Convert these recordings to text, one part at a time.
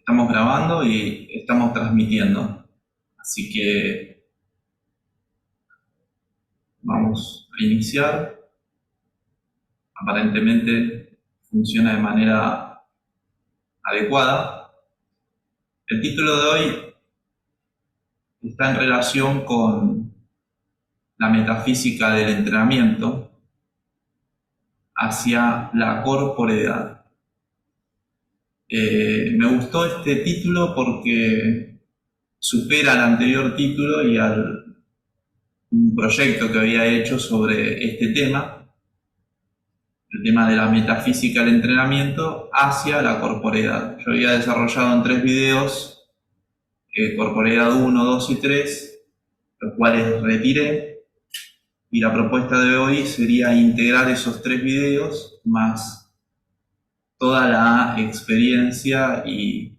Estamos grabando y estamos transmitiendo. Así que vamos a iniciar. Aparentemente funciona de manera adecuada. El título de hoy está en relación con la metafísica del entrenamiento hacia la corporeidad. Me gustó este título porque supera al anterior título y al un proyecto que había hecho sobre este tema, el tema de la metafísica del entrenamiento hacia la corporeidad. Yo había desarrollado en 3 videos, corporeidad 1, 2 y 3, los cuales retiré, y la propuesta de hoy sería integrar esos 3 videos más toda la experiencia y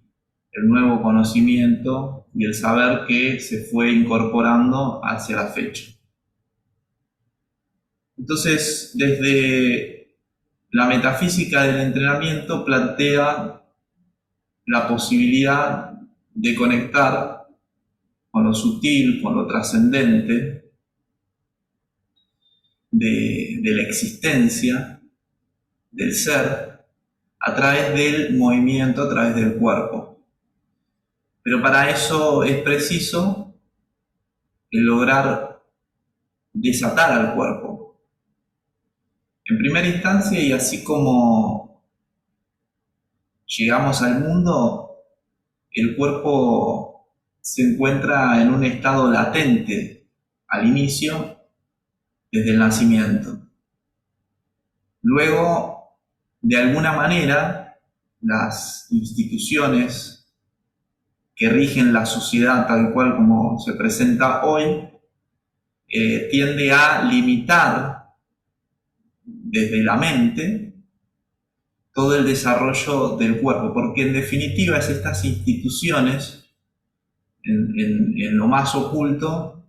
el nuevo conocimiento y el saber que se fue incorporando hacia la fecha. Entonces, desde la metafísica del entrenamiento plantea la posibilidad de conectar con lo sutil, con lo trascendente de la existencia, del ser, a través del movimiento, a través del cuerpo. Pero para eso es preciso lograr desatar al cuerpo. En primera instancia, y así como llegamos al mundo, el cuerpo se encuentra en un estado latente al inicio, desde el nacimiento. Luego, de alguna manera, las instituciones que rigen la sociedad tal cual como se presenta hoy, tiende a limitar desde la mente todo el desarrollo del cuerpo, porque en definitiva es estas instituciones en lo más oculto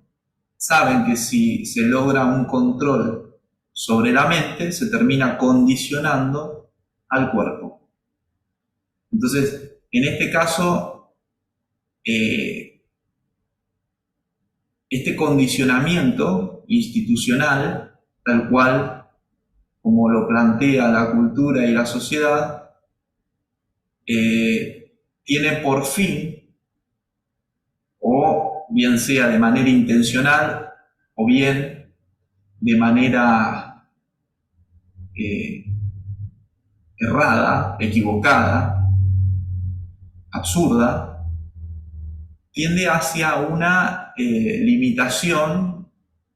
saben que si se logra un control sobre la mente se termina condicionando al cuerpo. Entonces, en este caso, este condicionamiento institucional, tal cual como lo plantea la cultura y la sociedad, tiene por fin, o bien sea de manera intencional o bien de manera errada, equivocada, absurda, tiende hacia una limitación,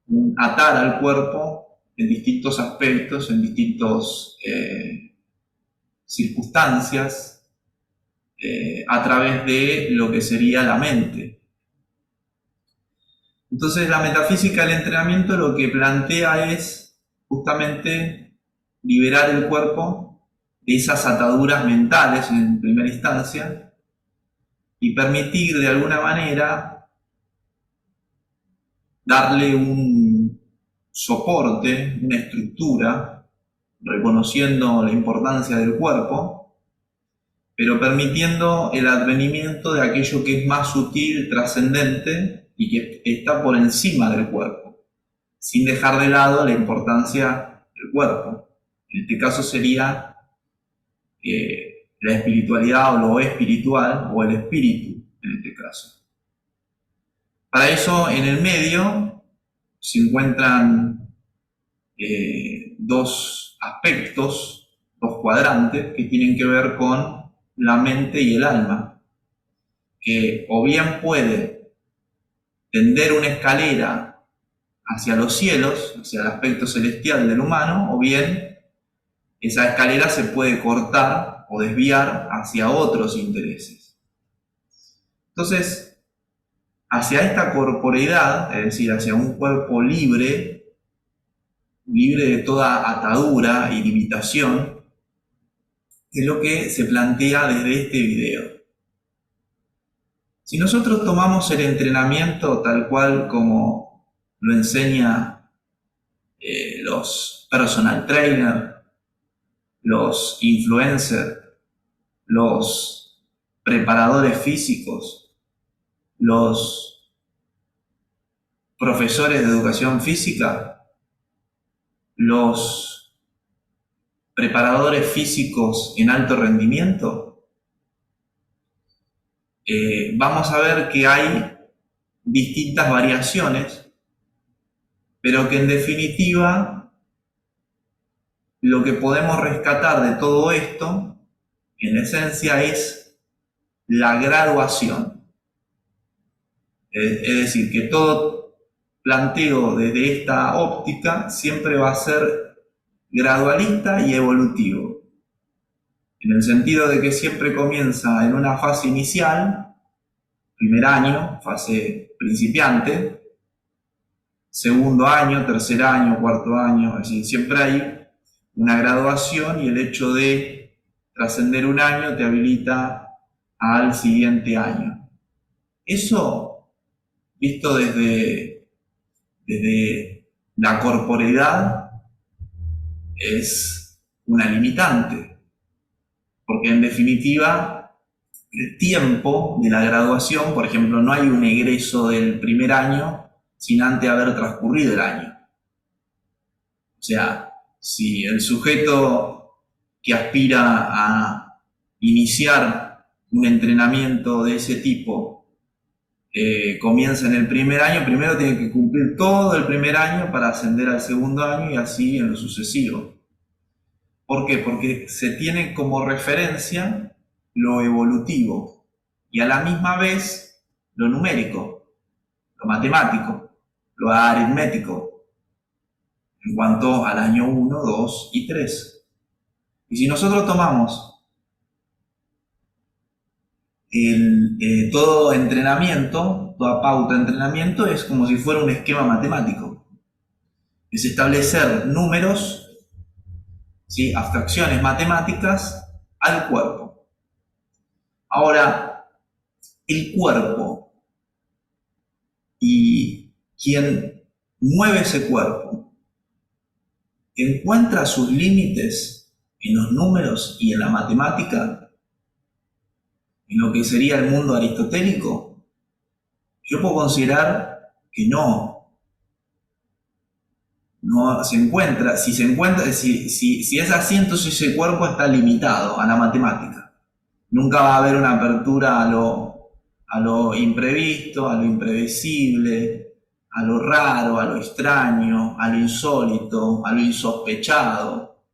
un atar al cuerpo en distintos aspectos, en distintas circunstancias, a través de lo que sería la mente. Entonces la metafísica del entrenamiento lo que plantea es justamente liberar el cuerpo de esas ataduras mentales en primera instancia y permitir de alguna manera darle un soporte, una estructura, reconociendo la importancia del cuerpo, pero permitiendo el advenimiento de aquello que es más sutil, trascendente y que está por encima del cuerpo, sin dejar de lado la importancia del cuerpo. En este caso sería la espiritualidad o lo espiritual o el espíritu en este caso. Para eso en el medio se encuentran dos aspectos, dos cuadrantes que tienen que ver con la mente y el alma, que o bien puede tender una escalera hacia los cielos, hacia el aspecto celestial del humano, o bien esa escalera se puede cortar o desviar hacia otros intereses. Entonces, hacia esta corporeidad, es decir, hacia un cuerpo libre, libre de toda atadura y limitación, es lo que se plantea desde este video. Si nosotros tomamos el entrenamiento tal cual como lo enseña los personal trainers, los influencers, los preparadores físicos, los profesores de educación física, los preparadores físicos en alto rendimiento, vamos a ver que hay distintas variaciones, pero que en definitiva lo que podemos rescatar de todo esto, en esencia, es la graduación. Es decir, que todo planteo desde esta óptica siempre va a ser gradualista y evolutivo, en el sentido de que siempre comienza en una fase inicial, primer año, fase principiante, segundo año, tercer año, cuarto año, es decir, siempre hay una graduación y el hecho de trascender un año te habilita al siguiente año. Eso, visto desde la corporeidad, es una limitante, porque en definitiva el tiempo de la graduación, por ejemplo, no hay un egreso del primer año sin antes haber transcurrido el año. O sea, si el sujeto que aspira a iniciar un entrenamiento de ese tipo comienza en el primer año, primero tiene que cumplir todo el primer año para ascender al segundo año y así en lo sucesivo. ¿Por qué? Porque se tiene como referencia lo evolutivo y a la misma vez lo numérico, lo matemático, lo aritmético, en cuanto al año 1, 2 y 3. Y si nosotros tomamos todo entrenamiento, toda pauta de entrenamiento es como si fuera un esquema matemático. Es establecer números, ¿sí?, abstracciones matemáticas al cuerpo. Ahora, el cuerpo y quien mueve ese cuerpo encuentra sus límites en los números y en la matemática, en lo que sería el mundo aristotélico. Yo puedo considerar que no se encuentra. Si es así, entonces ese cuerpo está limitado a la matemática. Nunca va a haber una apertura a lo imprevisto, a lo imprevisible, a lo raro, a lo extraño, a lo insólito, a lo insospechado.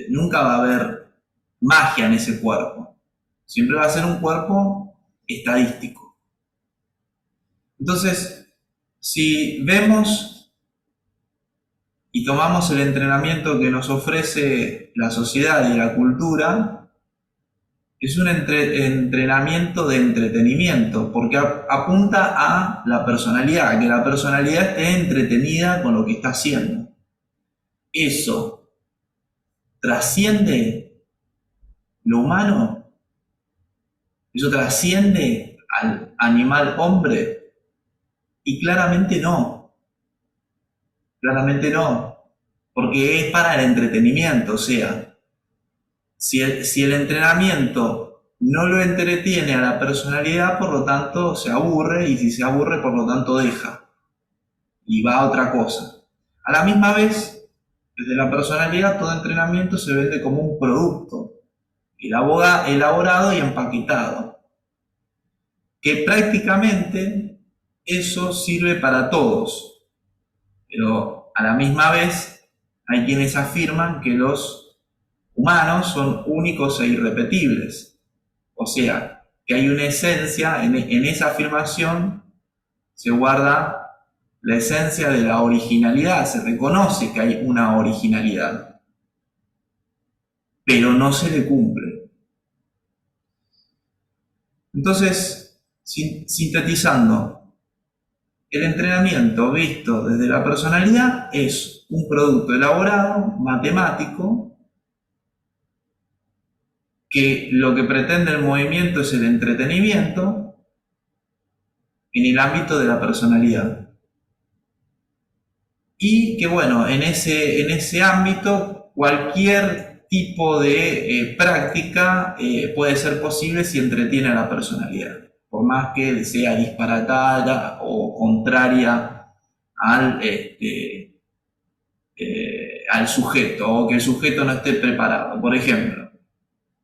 Nunca va a haber magia en ese cuerpo. Siempre va a ser un cuerpo estadístico. Entonces, si vemos y tomamos el entrenamiento que nos ofrece la sociedad y la cultura, es un entrenamiento de entretenimiento, porque apunta a la personalidad, que la personalidad esté entretenida con lo que está haciendo. Eso trasciende lo humano, eso trasciende al animal hombre, y claramente no, porque es para el entretenimiento. O sea, si el entrenamiento no lo entretiene a la personalidad, por lo tanto se aburre, y si se aburre, por lo tanto deja y va a otra cosa. A la misma vez, desde la personalidad, todo entrenamiento se vende como un producto elaborado y empaquetado, que prácticamente eso sirve para todos, pero a la misma vez hay quienes afirman que los humanos son únicos e irrepetibles. O sea, que hay una esencia, en esa afirmación se guarda la esencia de la originalidad, se reconoce que hay una originalidad, pero no se le cumple. Entonces, sintetizando, el entrenamiento visto desde la personalidad es un producto elaborado, matemático, que lo que pretende el movimiento es el entretenimiento en el ámbito de la personalidad. Y que bueno, en ese ámbito cualquier tipo de práctica puede ser posible si entretiene a la personalidad, por más que sea disparatada o contraria al sujeto, o que el sujeto no esté preparado. Por ejemplo,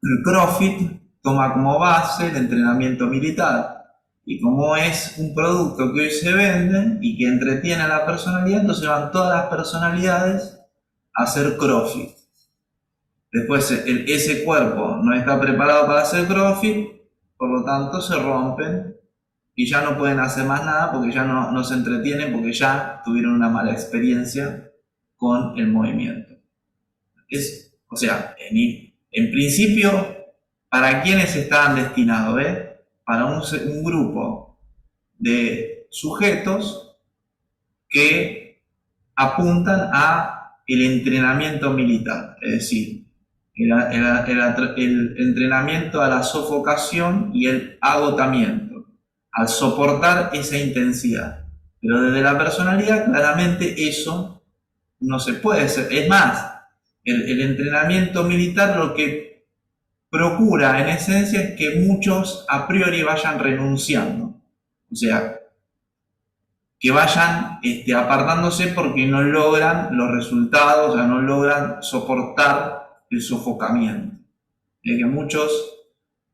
el CrossFit toma como base el entrenamiento militar, y como es un producto que hoy se vende y que entretiene a la personalidad, entonces van todas las personalidades a hacer CrossFit. Después ese cuerpo no está preparado para hacer CrossFit, por lo tanto se rompen y ya no pueden hacer más nada porque ya no se entretienen, porque ya tuvieron una mala experiencia con el movimiento. O sea, en principio, ¿para quiénes estaban destinados? Para un grupo de sujetos que apuntan a el entrenamiento militar, es decir, el entrenamiento a la sofocación y el agotamiento, al soportar esa intensidad. Pero desde la personalidad, claramente eso no se puede hacer. Es más, el entrenamiento militar lo que procura en esencia es que muchos a priori vayan renunciando. O sea, que vayan apartándose porque no logran los resultados, o sea, no logran soportar el sofocamiento. De que muchos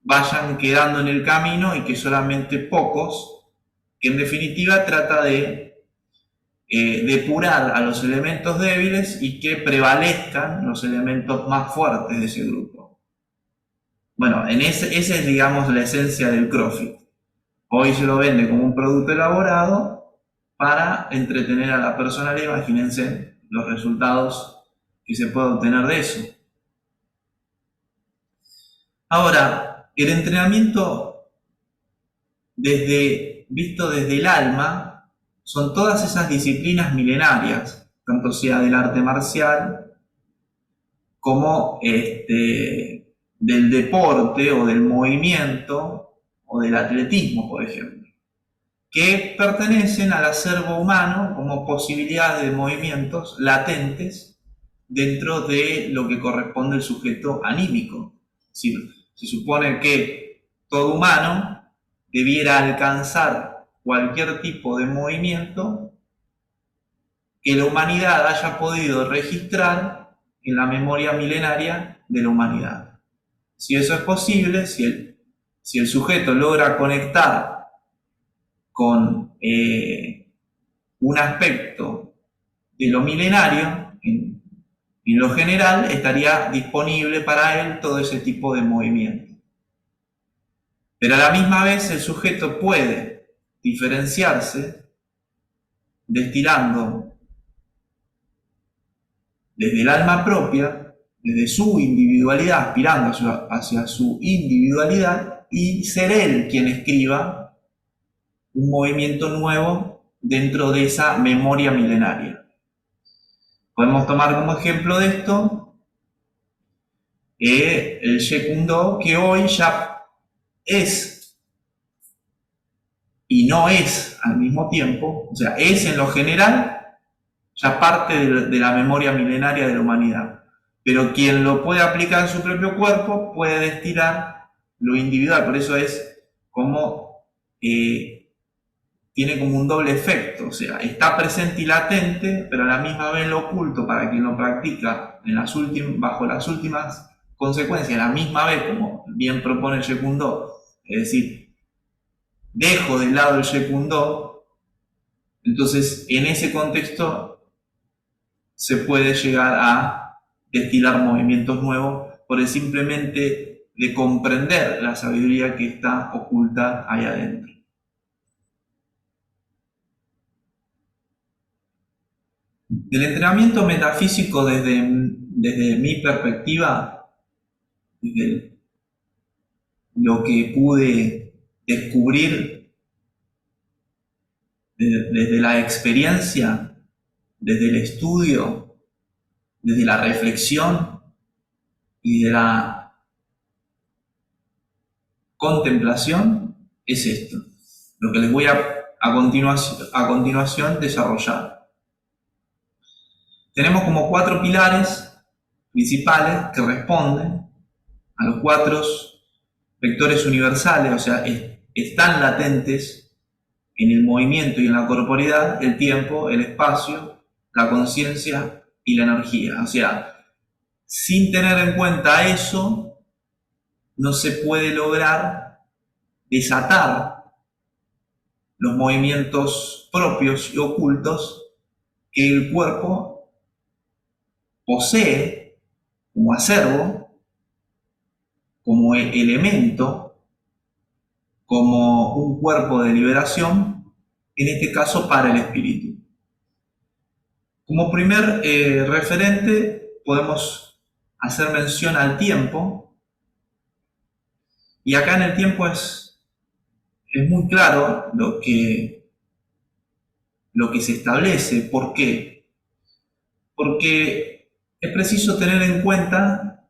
vayan quedando en el camino y que solamente pocos, que en definitiva trata de depurar a los elementos débiles y que prevalezcan los elementos más fuertes de ese grupo. Bueno, esa es, digamos, la esencia del CrossFit. Hoy se lo vende como un producto elaborado para entretener a la personalidad. Imagínense los resultados que se puede obtener de eso. Ahora, el entrenamiento visto desde el alma son todas esas disciplinas milenarias, tanto sea del arte marcial como del deporte o del movimiento o del atletismo, por ejemplo, que pertenecen al acervo humano como posibilidades de movimientos latentes dentro de lo que corresponde al sujeto anímico. Es decir, se supone que todo humano debiera alcanzar cualquier tipo de movimiento que la humanidad haya podido registrar en la memoria milenaria de la humanidad. Si eso es posible, si el sujeto logra conectar con un aspecto de lo milenario, en lo general estaría disponible para él todo ese tipo de movimiento. Pero a la misma vez el sujeto puede diferenciarse destilando desde el alma propia, desde su individualidad, aspirando hacia su individualidad, y ser él quien escriba un movimiento nuevo dentro de esa memoria milenaria. Podemos tomar como ejemplo de esto el Jeet Kune Do, que hoy ya es y no es al mismo tiempo, o sea, es en lo general ya parte de la memoria milenaria de la humanidad, pero quien lo puede aplicar en su propio cuerpo puede destilar lo individual. Por eso es como tiene como un doble efecto, o sea, está presente y latente, pero a la misma vez lo oculto para quien lo practica bajo las últimas consecuencias, a la misma vez, como bien propone el Jeet Kune Do, es decir, dejo de lado el Jeet Kune Do. Entonces, en ese contexto se puede llegar a destilar movimientos nuevos por el simplemente de comprender la sabiduría que está oculta ahí adentro. Del entrenamiento metafísico desde mi perspectiva, desde lo que pude descubrir desde la experiencia, desde el estudio, desde la reflexión y de la contemplación, es esto, lo que les voy a continuación desarrollar. Tenemos como 4 pilares principales que responden a los 4 vectores universales, o sea, están latentes en el movimiento y en la corporeidad: el tiempo, el espacio, la conciencia y la energía. O sea, sin tener en cuenta eso, no se puede lograr desatar los movimientos propios y ocultos que el cuerpo posee como acervo, como elemento, como un cuerpo de liberación, en este caso para el espíritu. Como primer referente podemos hacer mención al tiempo, y acá en el tiempo es muy claro lo que se establece. ¿Por qué? Porque es preciso tener en cuenta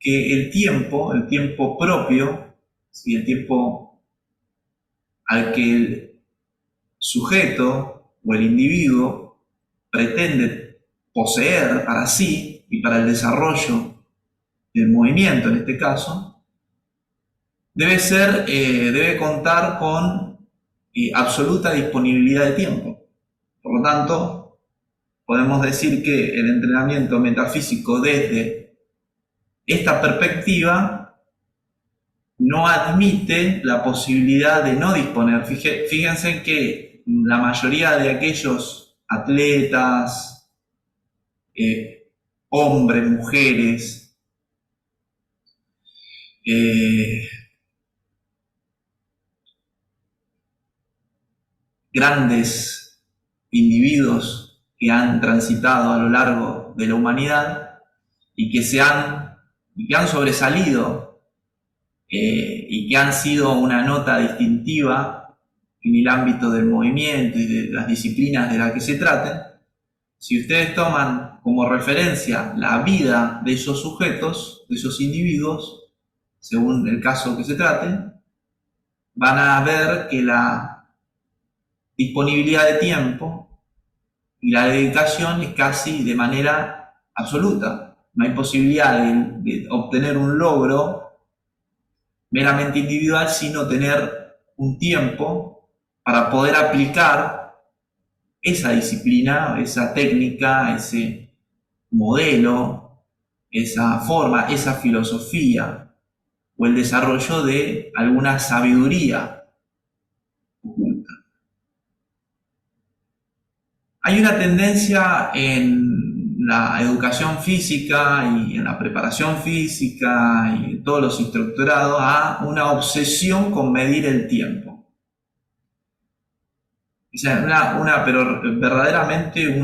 que el tiempo propio, ¿sí?, el tiempo al que el sujeto o el individuo pretende poseer para sí y para el desarrollo del movimiento, en este caso, debe contar con absoluta disponibilidad de tiempo. Por lo tanto, podemos decir que el entrenamiento metafísico desde esta perspectiva no admite la posibilidad de no disponer. Fíjense que la mayoría de aquellos atletas, hombres, mujeres, grandes individuos que han transitado a lo largo de la humanidad y que han sobresalido y que han sido una nota distintiva en el ámbito del movimiento y de las disciplinas de las que se traten. Si ustedes toman como referencia la vida de esos sujetos, de esos individuos, según el caso que se trate, van a ver que la disponibilidad de tiempo y la dedicación es casi de manera absoluta. No hay posibilidad de obtener un logro meramente individual sino tener un tiempo para poder aplicar esa disciplina, esa técnica, ese modelo, esa forma, esa filosofía o el desarrollo de alguna sabiduría oculta. Hay una tendencia en la educación física y en la preparación física y en todos los instructorados a una obsesión con medir el tiempo. O sea, pero verdaderamente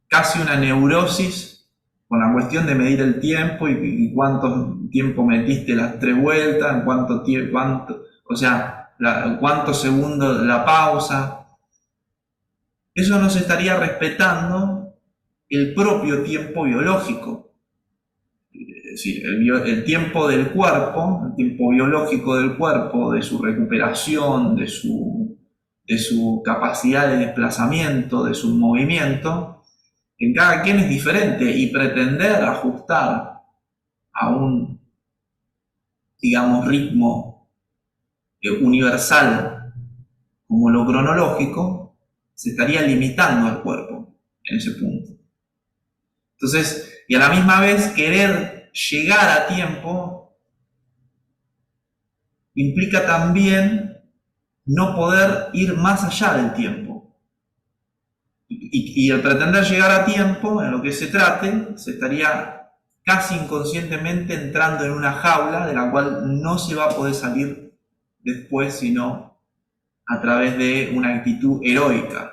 casi una neurosis con la cuestión de medir el tiempo y cuánto tiempo metiste las 3 vueltas, en cuántos segundos la pausa. Eso no se estaría respetando el propio tiempo biológico. Es decir, el tiempo del cuerpo, el tiempo biológico del cuerpo, de su recuperación, de su capacidad de desplazamiento, de su movimiento, en cada quien es diferente, y pretender ajustar a un, digamos, ritmo universal como lo cronológico, se estaría limitando al cuerpo en ese punto. Entonces, y a la misma vez querer llegar a tiempo implica también no poder ir más allá del tiempo. Y el pretender llegar a tiempo, en lo que se trate, se estaría casi inconscientemente entrando en una jaula de la cual no se va a poder salir después, sino a través de una actitud heroica.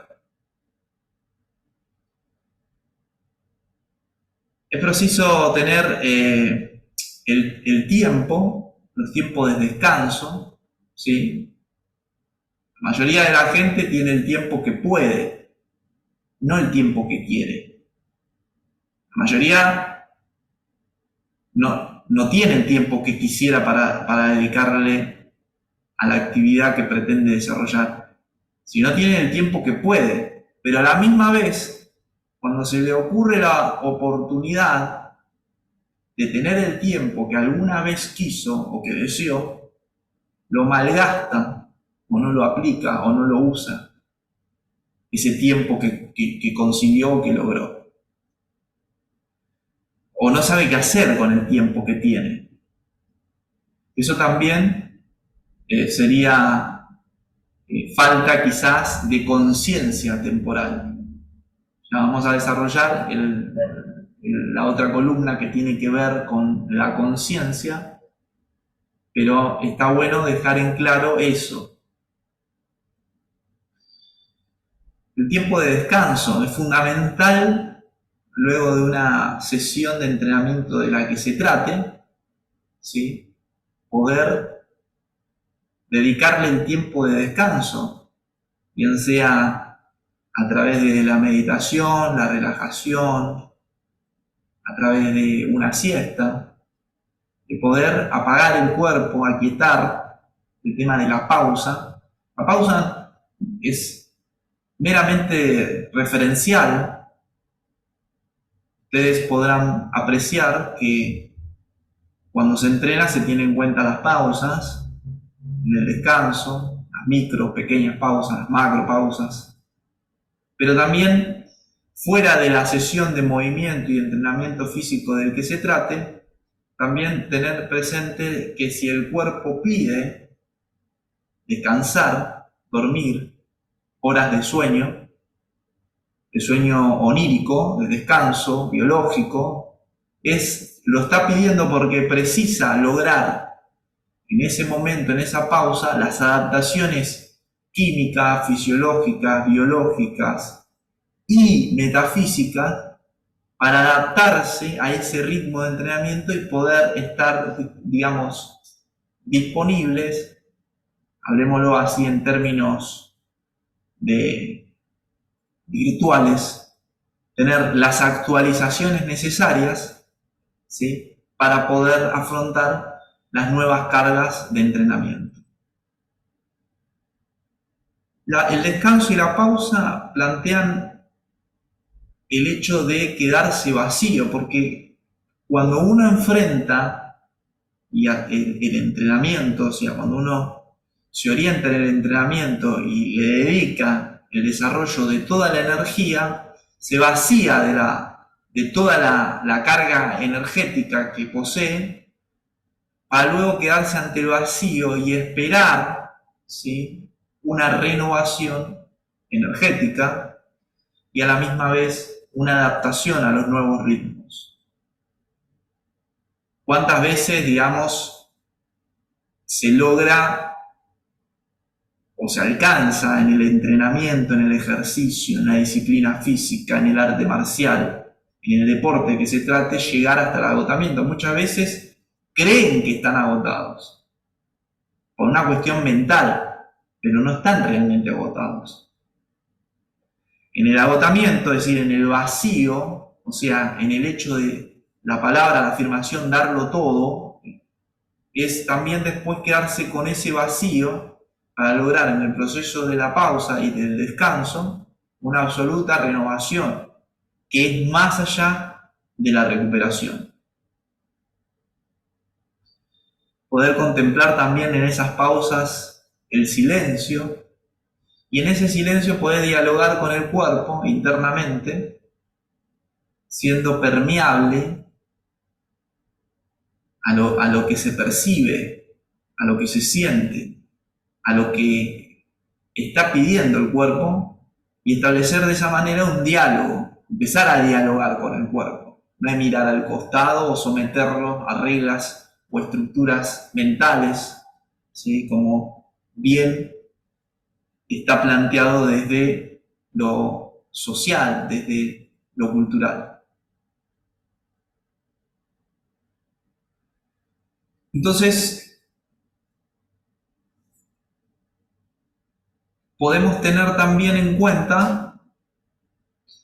Es preciso tener el tiempo, los tiempos de descanso, ¿sí? La mayoría de la gente tiene el tiempo que puede, no el tiempo que quiere. La mayoría no tiene el tiempo que quisiera para dedicarle a la actividad que pretende desarrollar, sino tiene el tiempo que puede, pero a la misma vez cuando se le ocurre la oportunidad de tener el tiempo que alguna vez quiso o que deseó, lo malgasta o no lo aplica o no lo usa, ese tiempo que consiguió o que logró. O no sabe qué hacer con el tiempo que tiene. Eso también sería falta quizás de conciencia temporal. Ya vamos a desarrollar la otra columna que tiene que ver con la conciencia, pero está bueno dejar en claro eso. El tiempo de descanso es fundamental luego de una sesión de entrenamiento de la que se trate, ¿sí? Poder dedicarle el tiempo de descanso, bien sea a través de la meditación, la relajación, a través de una siesta, de poder apagar el cuerpo, aquietar el tema de la pausa. La pausa es meramente referencial. Ustedes podrán apreciar que cuando se entrena se tienen en cuenta las pausas, en el descanso, las micro, pequeñas pausas, las macro pausas, pero también fuera de la sesión de movimiento y entrenamiento físico del que se trate, también tener presente que si el cuerpo pide descansar, dormir, horas de sueño onírico, de descanso biológico, lo está pidiendo porque precisa lograr en ese momento, en esa pausa, las adaptaciones químicas, fisiológicas, biológicas y metafísicas para adaptarse a ese ritmo de entrenamiento y poder estar, digamos, disponibles, hablemoslo así en términos virtuales, tener las actualizaciones necesarias, ¿sí?, para poder afrontar las nuevas cargas de entrenamiento. El descanso y la pausa plantean el hecho de quedarse vacío, porque cuando uno enfrenta el entrenamiento, o sea, cuando uno se orienta en el entrenamiento y le dedica el desarrollo de toda la energía, se vacía de toda la carga energética que posee, para luego quedarse ante el vacío y esperar, ¿sí?, una renovación energética y a la misma vez una adaptación a los nuevos ritmos. ¿Cuántas veces, digamos, se logra o se alcanza en el entrenamiento, en el ejercicio, en la disciplina física, en el arte marcial, en el deporte que se trate, llegar hasta el agotamiento? Muchas veces creen que están agotados por una cuestión mental, pero no están realmente agotados. En el agotamiento, es decir, en el vacío, o sea, en el hecho de la palabra, la afirmación, darlo todo, es también después quedarse con ese vacío para lograr en el proceso de la pausa y del descanso una absoluta renovación, que es más allá de la recuperación. Poder contemplar también en esas pausas el silencio, y en ese silencio poder dialogar con el cuerpo internamente, siendo permeable a lo que se percibe, a lo que se siente, a lo que está pidiendo el cuerpo, y establecer de esa manera un diálogo, empezar a dialogar con el cuerpo, no es mirar al costado o someterlo a reglas o estructuras mentales, ¿sí?, como bien está planteado desde lo social, desde lo cultural. Entonces, podemos tener también en cuenta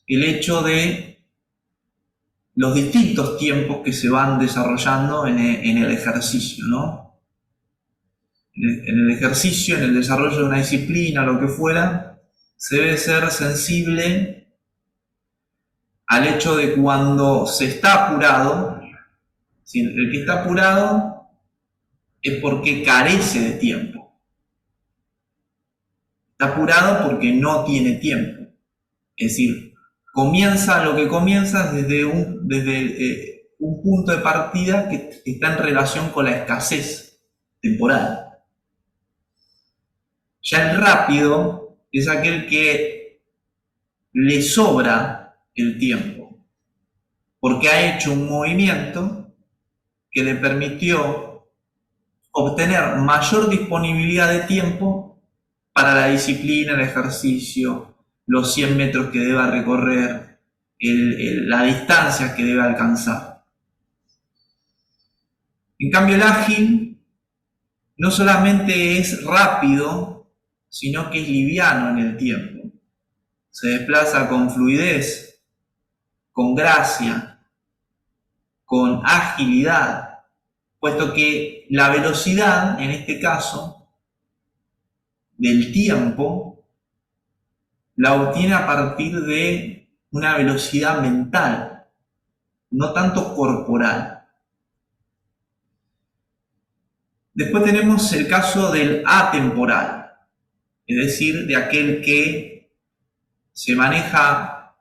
el hecho de los distintos tiempos que se van desarrollando en el ejercicio, ¿no? En el ejercicio, en el desarrollo de una disciplina, lo que fuera, se debe ser sensible al hecho de cuando se está apurado. ¿Sí? El que está apurado es porque carece de tiempo. Está apurado porque no tiene tiempo. Es decir, comienza lo que comienza desde un punto de partida que está en relación con la escasez temporal. Ya el rápido es aquel que le sobra el tiempo, porque ha hecho un movimiento que le permitió obtener mayor disponibilidad de tiempo para la disciplina, el ejercicio, los 100 metros que deba recorrer, la distancia que debe alcanzar. En cambio, el ágil no solamente es rápido, sino que es liviano en el tiempo. Se desplaza con fluidez, con gracia, con agilidad, puesto que la velocidad, en este caso, del tiempo, la obtiene a partir de una velocidad mental, no tanto corporal. Después tenemos el caso del atemporal, es decir, de aquel que se maneja,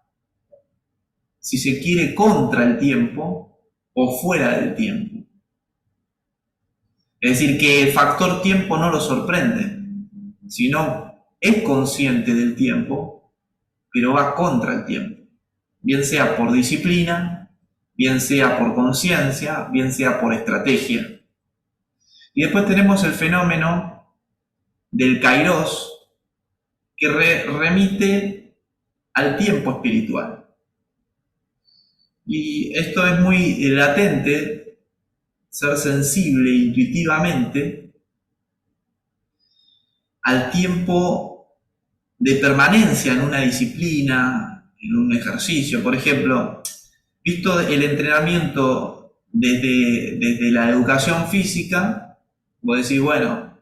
si se quiere, contra el tiempo o fuera del tiempo. Es decir, que el factor tiempo no lo sorprende, sino es consciente del tiempo, pero va contra el tiempo, bien sea por disciplina, bien sea por conciencia, bien sea por estrategia. Y después tenemos el fenómeno del kairos, que remite al tiempo espiritual. Y esto es muy latente, ser sensible intuitivamente al tiempo de permanencia en una disciplina, en un ejercicio. Por ejemplo, visto el entrenamiento desde la educación física, vos decís, bueno,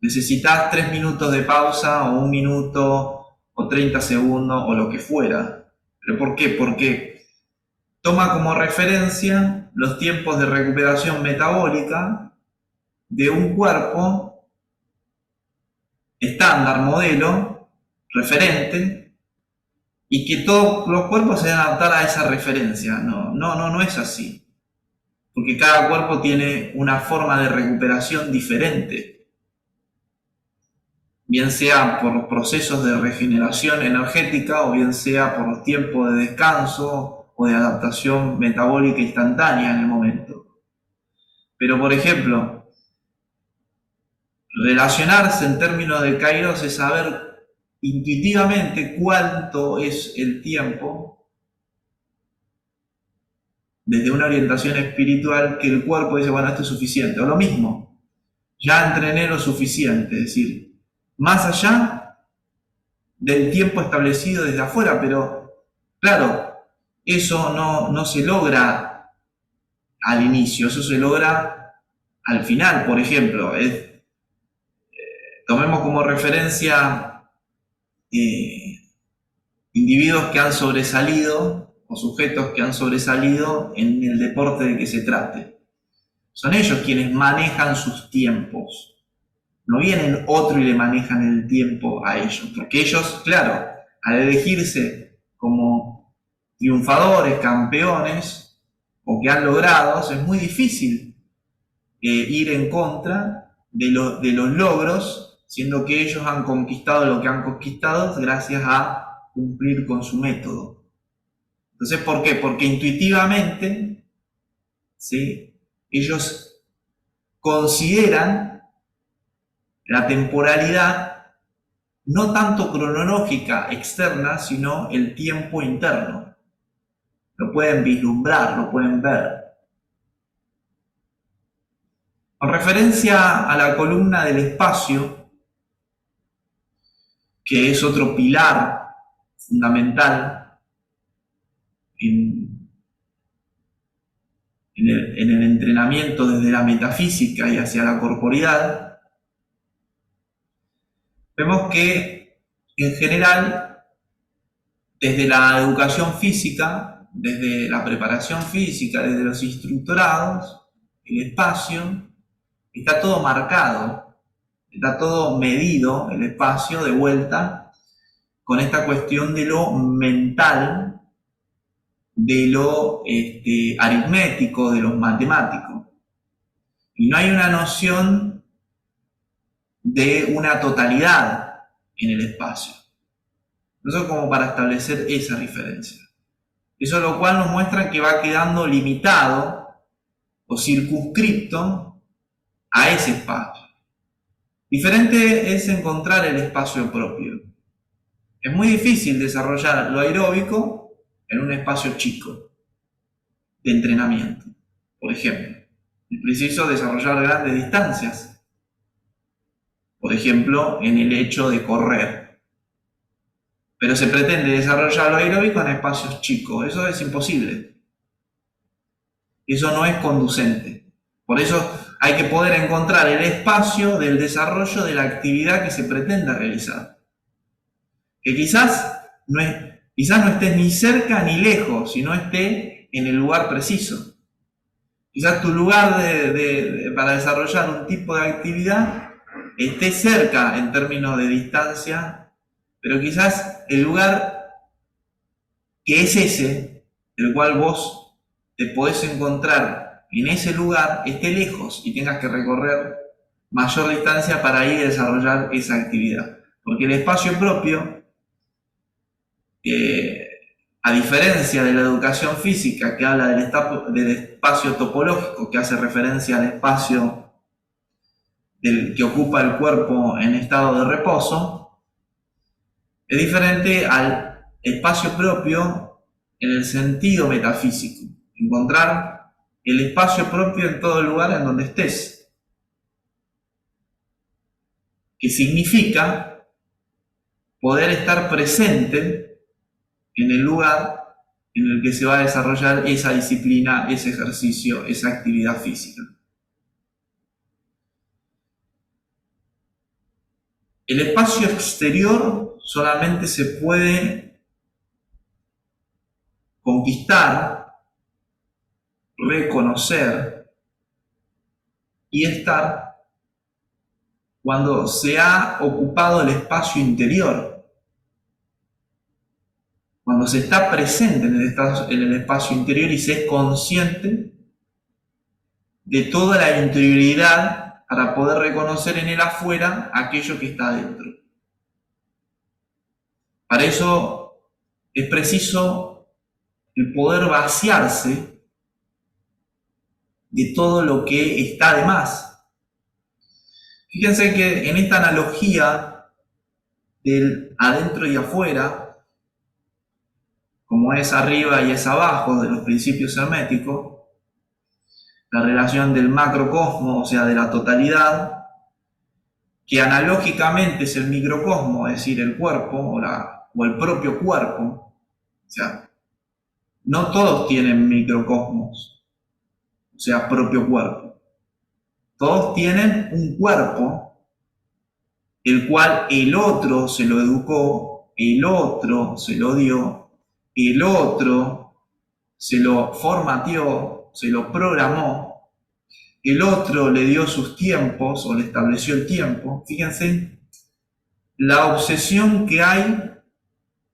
necesitas 3 minutos de pausa o 1 minuto o 30 segundos o lo que fuera. ¿Pero por qué? Porque toma como referencia los tiempos de recuperación metabólica de un cuerpo estándar, modelo, referente, y que todos los cuerpos se deben adaptar a esa referencia. No es así. Porque cada cuerpo tiene una forma de recuperación diferente. Bien sea por los procesos de regeneración energética o bien sea por los tiempos de descanso o de adaptación metabólica instantánea en el momento. Pero, por ejemplo, relacionarse en términos de kairos es saber intuitivamente cuánto es el tiempo desde una orientación espiritual que el cuerpo dice, bueno, esto es suficiente. O lo mismo, ya entrené lo suficiente, es decir, más allá del tiempo establecido desde afuera, pero claro, eso no se logra al inicio, eso se logra al final. Por ejemplo, tomemos como referencia individuos que han sobresalido o sujetos que han sobresalido en el deporte de que se trate. Son ellos quienes manejan sus tiempos. No vienen otro y le manejan el tiempo a ellos, porque ellos, claro, al elegirse como triunfadores, campeones, o que han logrado, es muy difícil ir en contra de los logros, siendo que ellos han conquistado lo que han conquistado gracias a cumplir con su método. Entonces, ¿por qué? Porque intuitivamente, ¿sí?, ellos consideran la temporalidad no tanto cronológica externa, sino el tiempo interno. Lo pueden vislumbrar, lo pueden ver. Con referencia a la columna del espacio, que es otro pilar fundamental en el entrenamiento desde la metafísica y hacia la corporidad, vemos que en general desde la educación física, desde la preparación física, desde los instructorados, el espacio está todo marcado, está todo medido, el espacio de vuelta, con esta cuestión de lo mental, de lo aritmético, de lo matemático. Y no hay una noción de una totalidad en el espacio. Eso es como para establecer esa diferencia. Eso lo cual nos muestra que va quedando limitado o circunscripto a ese espacio. Diferente es encontrar el espacio propio. Es muy difícil desarrollar lo aeróbico en un espacio chico de entrenamiento. Por ejemplo, es preciso desarrollar grandes distancias. Por ejemplo, en el hecho de correr. Pero se pretende desarrollar lo aeróbico en espacios chicos. Eso es imposible. Eso no es conducente. Por eso hay que poder encontrar el espacio del desarrollo de la actividad que se pretenda realizar. Que quizás no estés ni cerca ni lejos, sino esté en el lugar preciso. Quizás tu lugar para desarrollar un tipo de actividad esté cerca en términos de distancia, pero quizás el lugar que es ese, el cual vos te podés encontrar en ese lugar, esté lejos y tengas que recorrer mayor distancia para ir a desarrollar esa actividad. Porque el espacio propio, a diferencia de la educación física que habla del espacio topológico, que hace referencia al espacio que ocupa el cuerpo en estado de reposo, es diferente al espacio propio en el sentido metafísico. Encontrar el espacio propio en todo lugar en donde estés. Que significa poder estar presente en el lugar en el que se va a desarrollar esa disciplina, ese ejercicio, esa actividad física. El espacio exterior solamente se puede conquistar, reconocer y estar cuando se ha ocupado el espacio interior. Cuando se está presente en el espacio interior y se es consciente de toda la interioridad para poder reconocer en el afuera aquello que está dentro. Para eso es preciso el poder vaciarse de todo lo que está de más. Fíjense que en esta analogía del adentro y afuera, como es arriba y es abajo de los principios herméticos, la relación del macrocosmo, o sea, de la totalidad, que analógicamente es el microcosmo, es decir, el cuerpo o el propio cuerpo. O sea, no todos tienen microcosmos, o sea, propio cuerpo. Todos tienen un cuerpo, el cual el otro se lo educó, el otro se lo dio, el otro se lo formateó, se lo programó, el otro le dio sus tiempos o le estableció el tiempo. Fíjense la obsesión que hay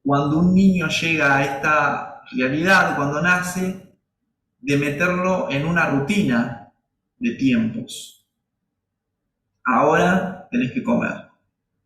cuando un niño llega a esta realidad, cuando nace, de meterlo en una rutina de tiempos. Ahora tenés que comer,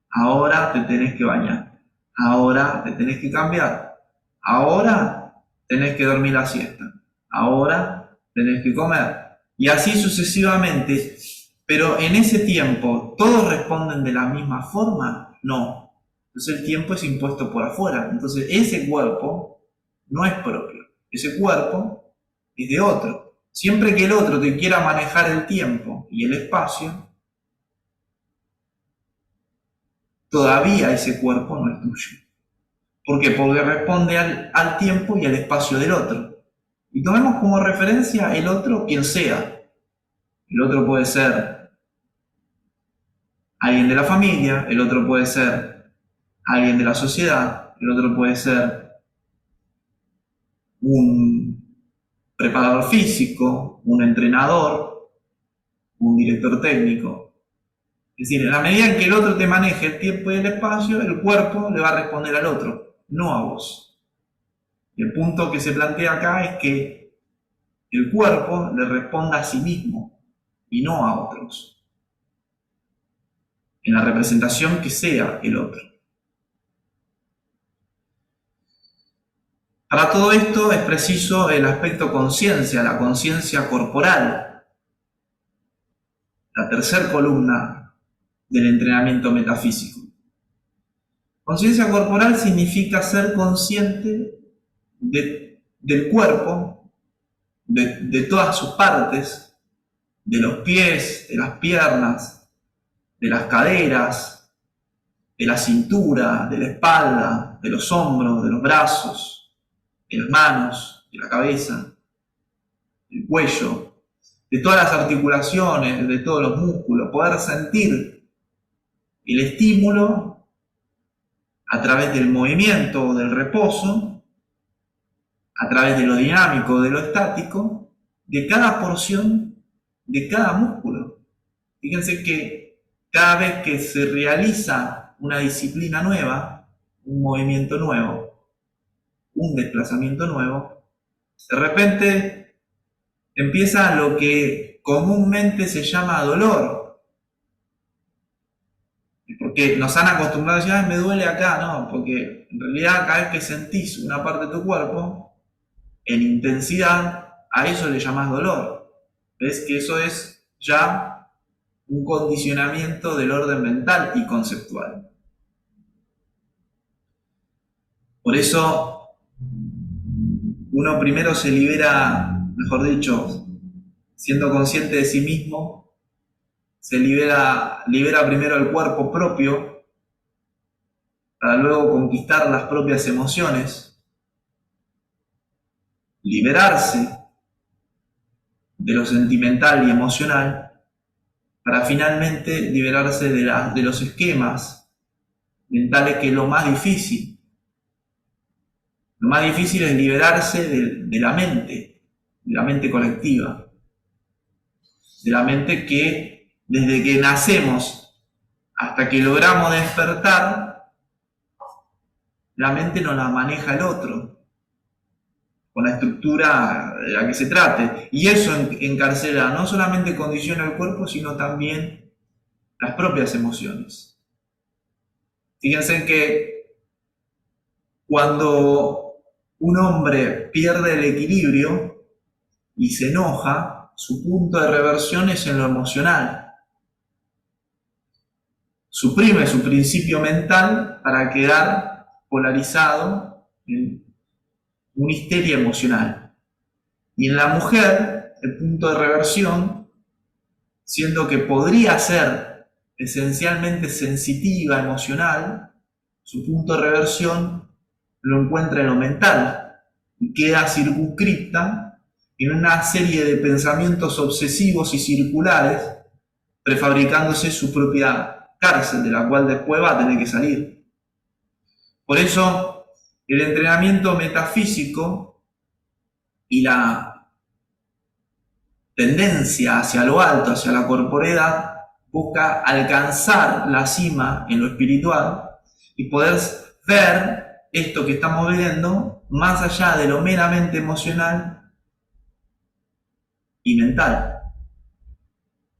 ahora te tenés que bañar, ahora te tenés que cambiar, ahora tenés que dormir la siesta, ahora tenés que comer, y así sucesivamente. Pero en ese tiempo, ¿todos responden de la misma forma? No. Entonces el tiempo es impuesto por afuera. Entonces ese cuerpo no es propio. Ese cuerpo es de otro. Siempre que el otro te quiera manejar el tiempo y el espacio, todavía ese cuerpo no es tuyo. ¿Por qué? Porque responde al tiempo y al espacio del otro. Y tomemos como referencia el otro quien sea. El otro puede ser alguien de la familia, el otro puede ser alguien de la sociedad, el otro puede ser un preparador físico, un entrenador, un director técnico. Es decir, en la medida en que el otro te maneje el tiempo y el espacio, el cuerpo le va a responder al otro, no a vos. Y el punto que se plantea acá es que el cuerpo le responda a sí mismo y no a otros, en la representación que sea el otro. Para todo esto es preciso el aspecto conciencia, la conciencia corporal, la tercera columna del entrenamiento metafísico. Conciencia corporal significa ser consciente del cuerpo, de todas sus partes, de los pies, de las piernas, de las caderas, de la cintura, de la espalda, de los hombros, de los brazos, de las manos, de la cabeza, del cuello, de todas las articulaciones, de todos los músculos, poder sentir el estímulo a través del movimiento o del reposo, a través de lo dinámico o de lo estático, de cada porción, de cada músculo. Fíjense que cada vez que se realiza una disciplina nueva, un movimiento nuevo, un desplazamiento nuevo, de repente empieza lo que comúnmente se llama dolor. Porque nos han acostumbrado a decir, ay, me duele acá, no, porque en realidad cada vez que sentís una parte de tu cuerpo, en intensidad, a eso le llamás dolor. ¿Ves? Que eso es ya un condicionamiento del orden mental y conceptual. Por eso uno primero se libera, mejor dicho, siendo consciente de sí mismo, se libera primero el cuerpo propio para luego conquistar las propias emociones, liberarse de lo sentimental y emocional, para finalmente liberarse de los esquemas mentales, que es lo más difícil. Lo más difícil es liberarse de la mente colectiva, de la mente que desde que nacemos hasta que logramos despertar, la mente nos la maneja el otro, con la estructura de la que se trate. Y eso encarcela, no solamente condiciona el cuerpo, sino también las propias emociones. Fíjense que cuando un hombre pierde el equilibrio y se enoja, su punto de reversión es en lo emocional. Suprime su principio mental para quedar polarizado en una histeria emocional. Y en la mujer, el punto de reversión, siendo que podría ser esencialmente sensitiva, emocional, su punto de reversión lo encuentra en lo mental y queda circunscripta en una serie de pensamientos obsesivos y circulares, prefabricándose su propia cárcel, de la cual después va a tener que salir. Por eso, el entrenamiento metafísico y la tendencia hacia lo alto, hacia la corporeidad, busca alcanzar la cima en lo espiritual y poder ver esto que estamos viendo más allá de lo meramente emocional y mental.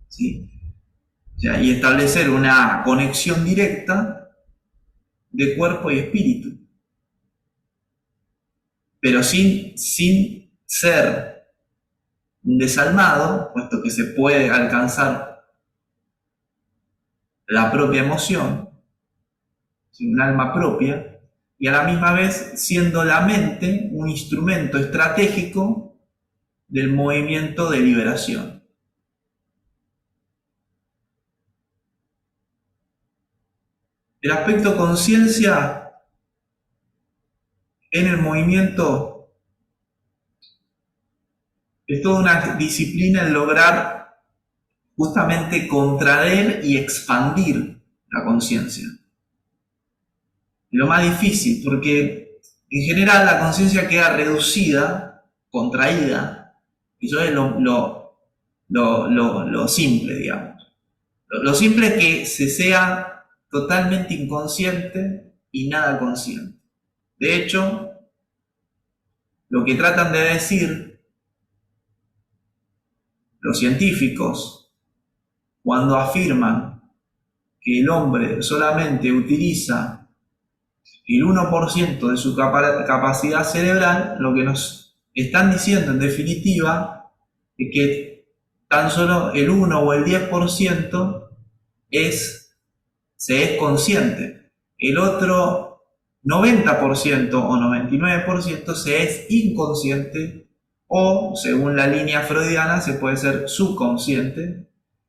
¿Sí? O sea, y establecer una conexión directa de cuerpo y espíritu, pero sin ser un desalmado, puesto que se puede alcanzar la propia emoción, un alma propia, y a la misma vez siendo la mente un instrumento estratégico del movimiento de liberación. El aspecto conciencia en el movimiento es toda una disciplina en lograr justamente contraer y expandir la conciencia. Lo más difícil, porque En general, la conciencia queda reducida, contraída. Eso es lo simple, digamos. Lo simple es que se sea totalmente inconsciente y nada consciente. De hecho, lo que tratan de decir los científicos cuando afirman que el hombre solamente utiliza el 1% de su capacidad cerebral, lo que nos están diciendo en definitiva es que tan solo el 1 o el 10% se es consciente. El otro 90% o 99% se es inconsciente o, según la línea freudiana, se puede ser subconsciente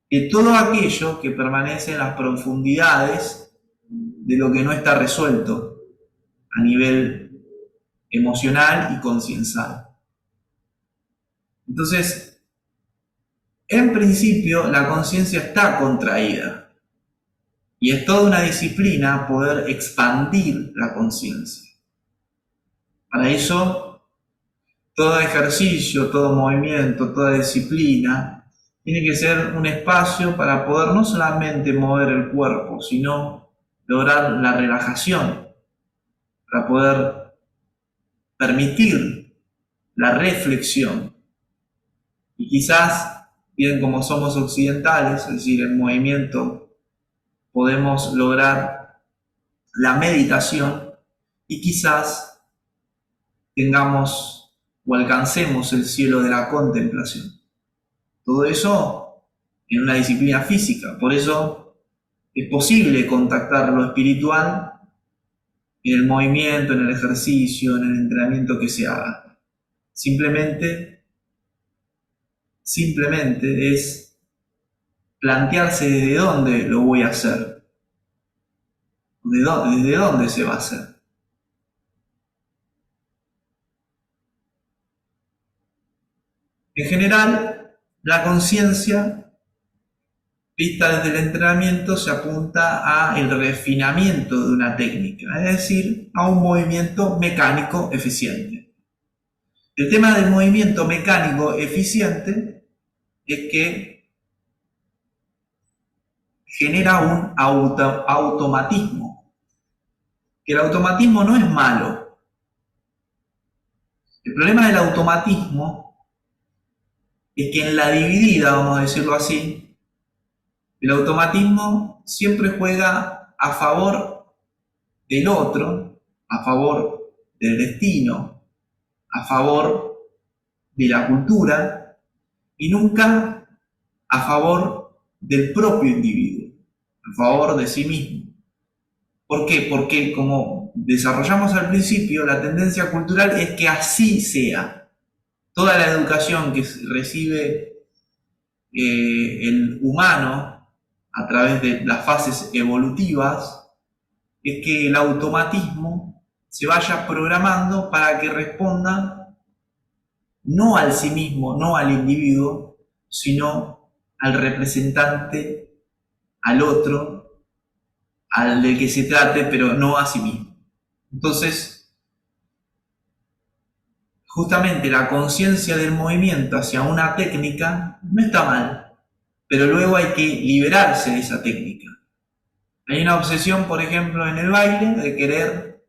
de todo aquello que permanece en las profundidades de lo que no está resuelto a nivel emocional y conciencial. Entonces, en principio, la conciencia está contraída y es toda una disciplina poder expandir la conciencia. Para eso, todo ejercicio, todo movimiento, toda disciplina tiene que ser un espacio para poder no solamente mover el cuerpo, sino lograr la relajación, para poder permitir la reflexión. Y quizás, bien como somos occidentales, es decir, en movimiento, podemos lograr la meditación y quizás tengamos o alcancemos el cielo de la contemplación. Todo eso en una disciplina física. Por eso es posible contactar lo espiritual en el movimiento, en el ejercicio, en el entrenamiento que se haga. Simplemente es plantearse desde dónde lo voy a hacer, desde dónde se va a hacer. En general, la conciencia, vista desde el entrenamiento, se apunta al refinamiento de una técnica, es decir, a un movimiento mecánico eficiente. El tema del movimiento mecánico eficiente es que genera un automatismo. Que el automatismo no es malo. El problema del automatismo es que en la dividida, vamos a decirlo así, el automatismo siempre juega a favor del otro, a favor del destino, a favor de la cultura y nunca a favor del propio individuo, a favor de sí mismo. ¿Por qué? Porque como desarrollamos al principio, la tendencia cultural es que así sea. Toda la educación que recibe el humano a través de las fases evolutivas es que el automatismo se vaya programando para que responda no al sí mismo, no al individuo, sino al representante, al otro, al del que se trate, pero no a sí mismo. Entonces, justamente la conciencia del movimiento hacia una técnica no está mal, pero luego hay que liberarse de esa técnica. Hay una obsesión, por ejemplo, en el baile de querer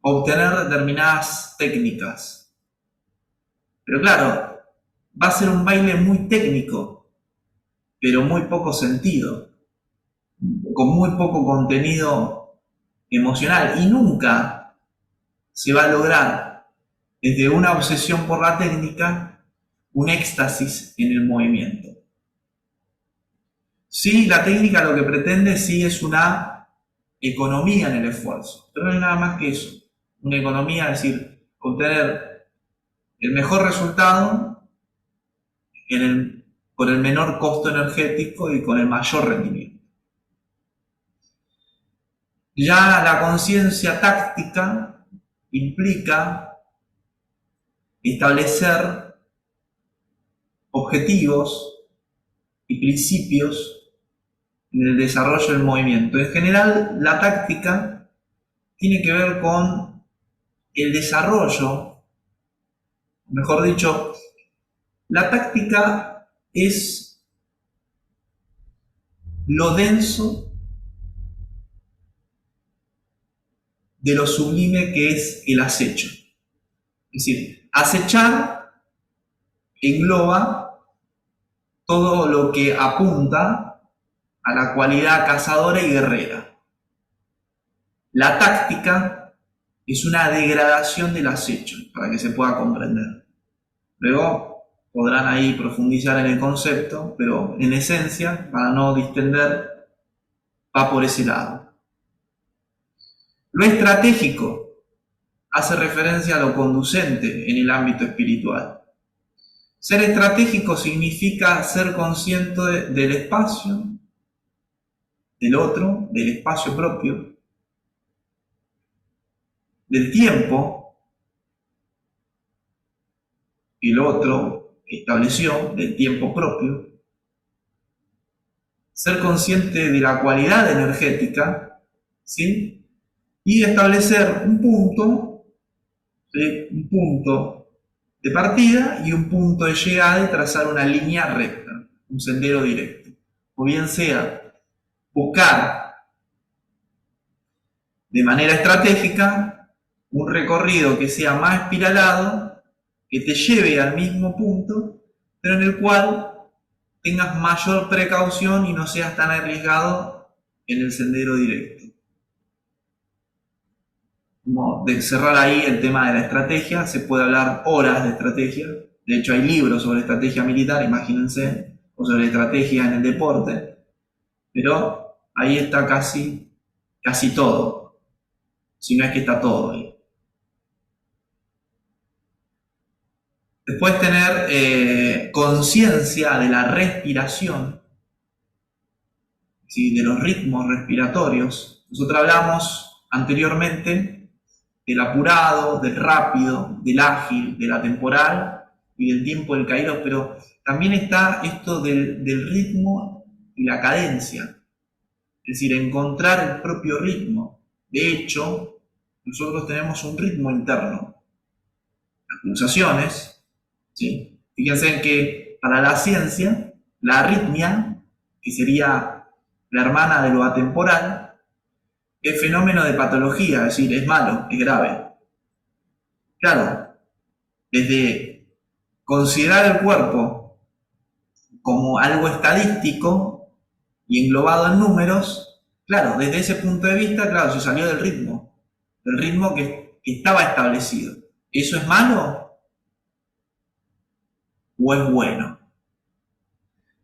obtener determinadas técnicas. Pero claro, va a ser un baile muy técnico, pero muy poco sentido, con muy poco contenido emocional, y nunca se va a lograr desde una obsesión por la técnica un éxtasis en el movimiento. Sí, la técnica lo que pretende sí es una economía en el esfuerzo, pero no es nada más que eso, una economía, es decir, obtener el mejor resultado con el menor costo energético y con el mayor rendimiento. Ya la conciencia táctica implica establecer objetivos y principios en el desarrollo del movimiento. En general, la táctica tiene que ver con el desarrollo, mejor dicho, la táctica es lo denso de lo sublime que es el acecho. Es decir, acechar engloba todo lo que apunta a la cualidad cazadora y guerrera. La táctica es una degradación del acecho, para que se pueda comprender. Luego podrán ahí profundizar en el concepto, pero en esencia, para no distender, va por ese lado. Lo estratégico hace referencia a lo conducente en el ámbito espiritual. Ser estratégico significa ser consciente del espacio, del otro, del espacio propio, del tiempo que el otro estableció, del tiempo propio, ser consciente de la cualidad energética, ¿sí? Y establecer un punto, ¿sí? Un punto de partida y un punto de llegada y trazar una línea recta, un sendero directo. O bien sea buscar de manera estratégica un recorrido que sea más espiralado, que te lleve al mismo punto, pero en el cual tengas mayor precaución y no seas tan arriesgado en el sendero directo. Como de cerrar ahí el tema de la estrategia, se puede hablar horas de estrategia. De hecho, hay libros sobre estrategia militar, imagínense, o sobre estrategia en el deporte, pero ahí está casi todo, si no es que está todo ahí. Después tener conciencia de la respiración, ¿sí? De los ritmos respiratorios. Nosotros hablamos anteriormente del apurado, del rápido, del ágil, del atemporal y del tiempo del kairos, pero también está esto del ritmo y la cadencia, es decir, encontrar el propio ritmo. De hecho, nosotros tenemos un ritmo interno. Las pulsaciones, ¿sí? Fíjense en que para la ciencia, la arritmia, que sería la hermana de lo atemporal, es fenómeno de patología, es decir, es malo, es grave. Claro, desde considerar el cuerpo como algo estadístico y englobado en números, claro, desde ese punto de vista, claro, se salió del ritmo que estaba establecido. ¿Eso es malo o es bueno?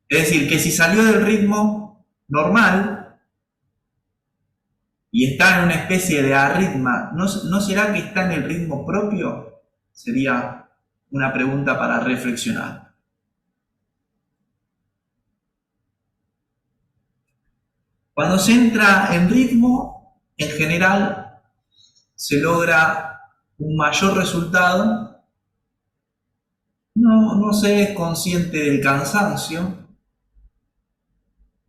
Es decir, que si salió del ritmo normal y está en una especie de arritmia, ¿no será que está en el ritmo propio? Sería una pregunta para reflexionar. Cuando se entra en ritmo, en general se logra un mayor resultado. No se es consciente del cansancio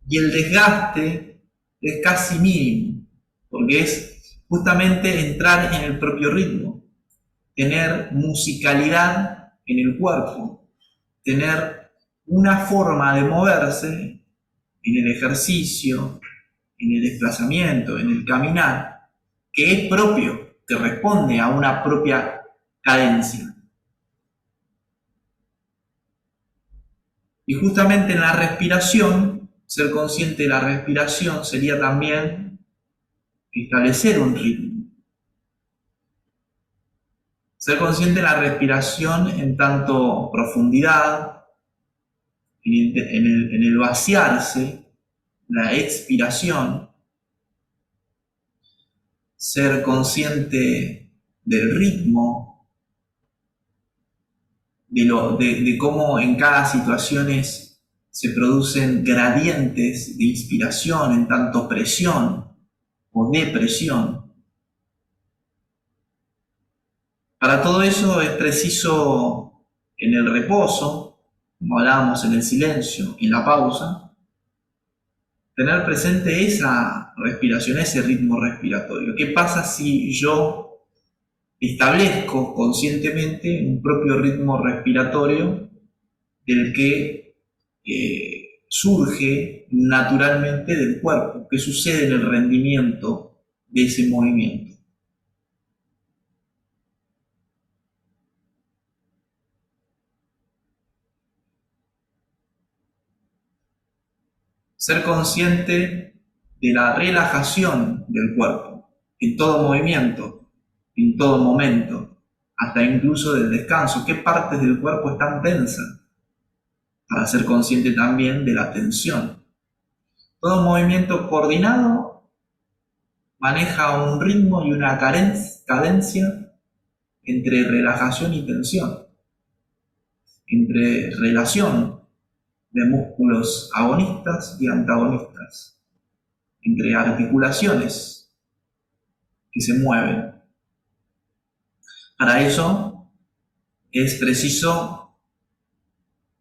y el desgaste es casi mínimo, porque es justamente entrar en el propio ritmo, tener musicalidad en el cuerpo, tener una forma de moverse en el ejercicio, en el desplazamiento, en el caminar, que es propio, que responde a una propia cadencia. Y justamente en la respiración, ser consciente de la respiración sería también establecer un ritmo. Ser consciente de la respiración en tanto profundidad, en el vaciarse, la expiración. Ser consciente del ritmo, de cómo en cada situación se producen gradientes de inspiración en tanto presión o depresión. Para todo eso es preciso en el reposo, como hablábamos en el silencio, en la pausa, tener presente esa respiración, ese ritmo respiratorio. ¿Qué pasa si yo establezco conscientemente un propio ritmo respiratorio del que surge naturalmente del cuerpo, que sucede en el rendimiento de ese movimiento. Ser consciente de la relajación del cuerpo, en todo movimiento, en todo momento, hasta incluso del descanso. ¿Qué partes del cuerpo están tensas? Para ser consciente también de la tensión. Todo movimiento coordinado maneja un ritmo y una cadencia entre relajación y tensión, entre relación de músculos agonistas y antagonistas, entre articulaciones que se mueven. Para eso es preciso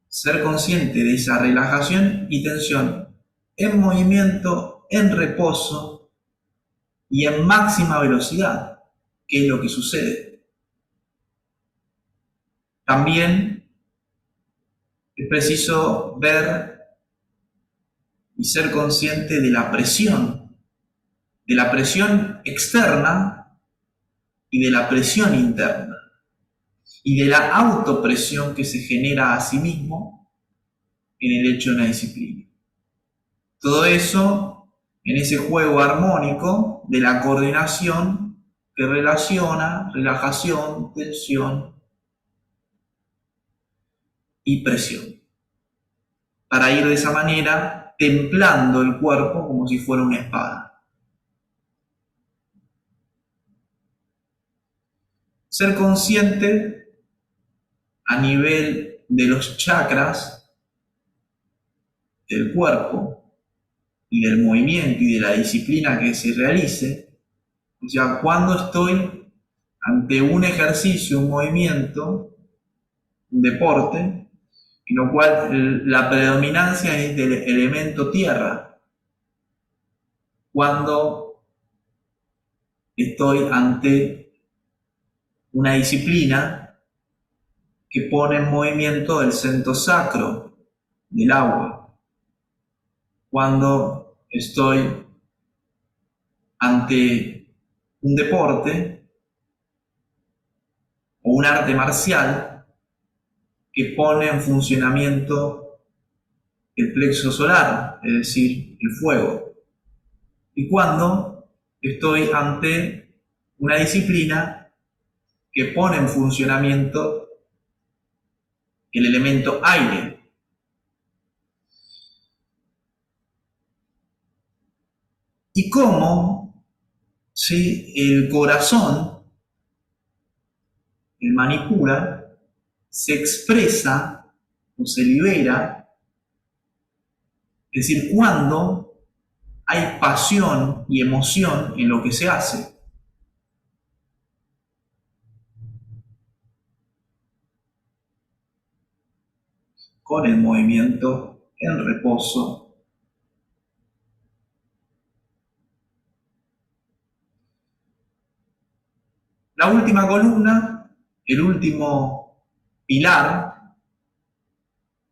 ser consciente de esa relajación y tensión en movimiento, en reposo y en máxima velocidad, que es lo que sucede. También es preciso ver y ser consciente de la presión externa y de la presión interna, y de la autopresión que se genera a sí mismo en el hecho de una disciplina. Todo eso en ese juego armónico de la coordinación que relaciona relajación, tensión y presión, para ir de esa manera templando el cuerpo como si fuera una espada. Ser consciente a nivel de los chakras del cuerpo y del movimiento y de la disciplina que se realice, o sea, cuando estoy ante un ejercicio, un movimiento, un deporte, en lo cual la predominancia es del elemento tierra, cuando estoy ante una disciplina que pone en movimiento el centro sacro del agua, cuando estoy ante un deporte o un arte marcial que pone en funcionamiento el plexo solar, es decir, el fuego, y cuando estoy ante una disciplina que pone en funcionamiento el elemento aire. Y cómo si el corazón, el manipura, se expresa o se libera, es decir, cuando hay pasión y emoción en lo que se hace. Con el movimiento en reposo. La última columna, el último pilar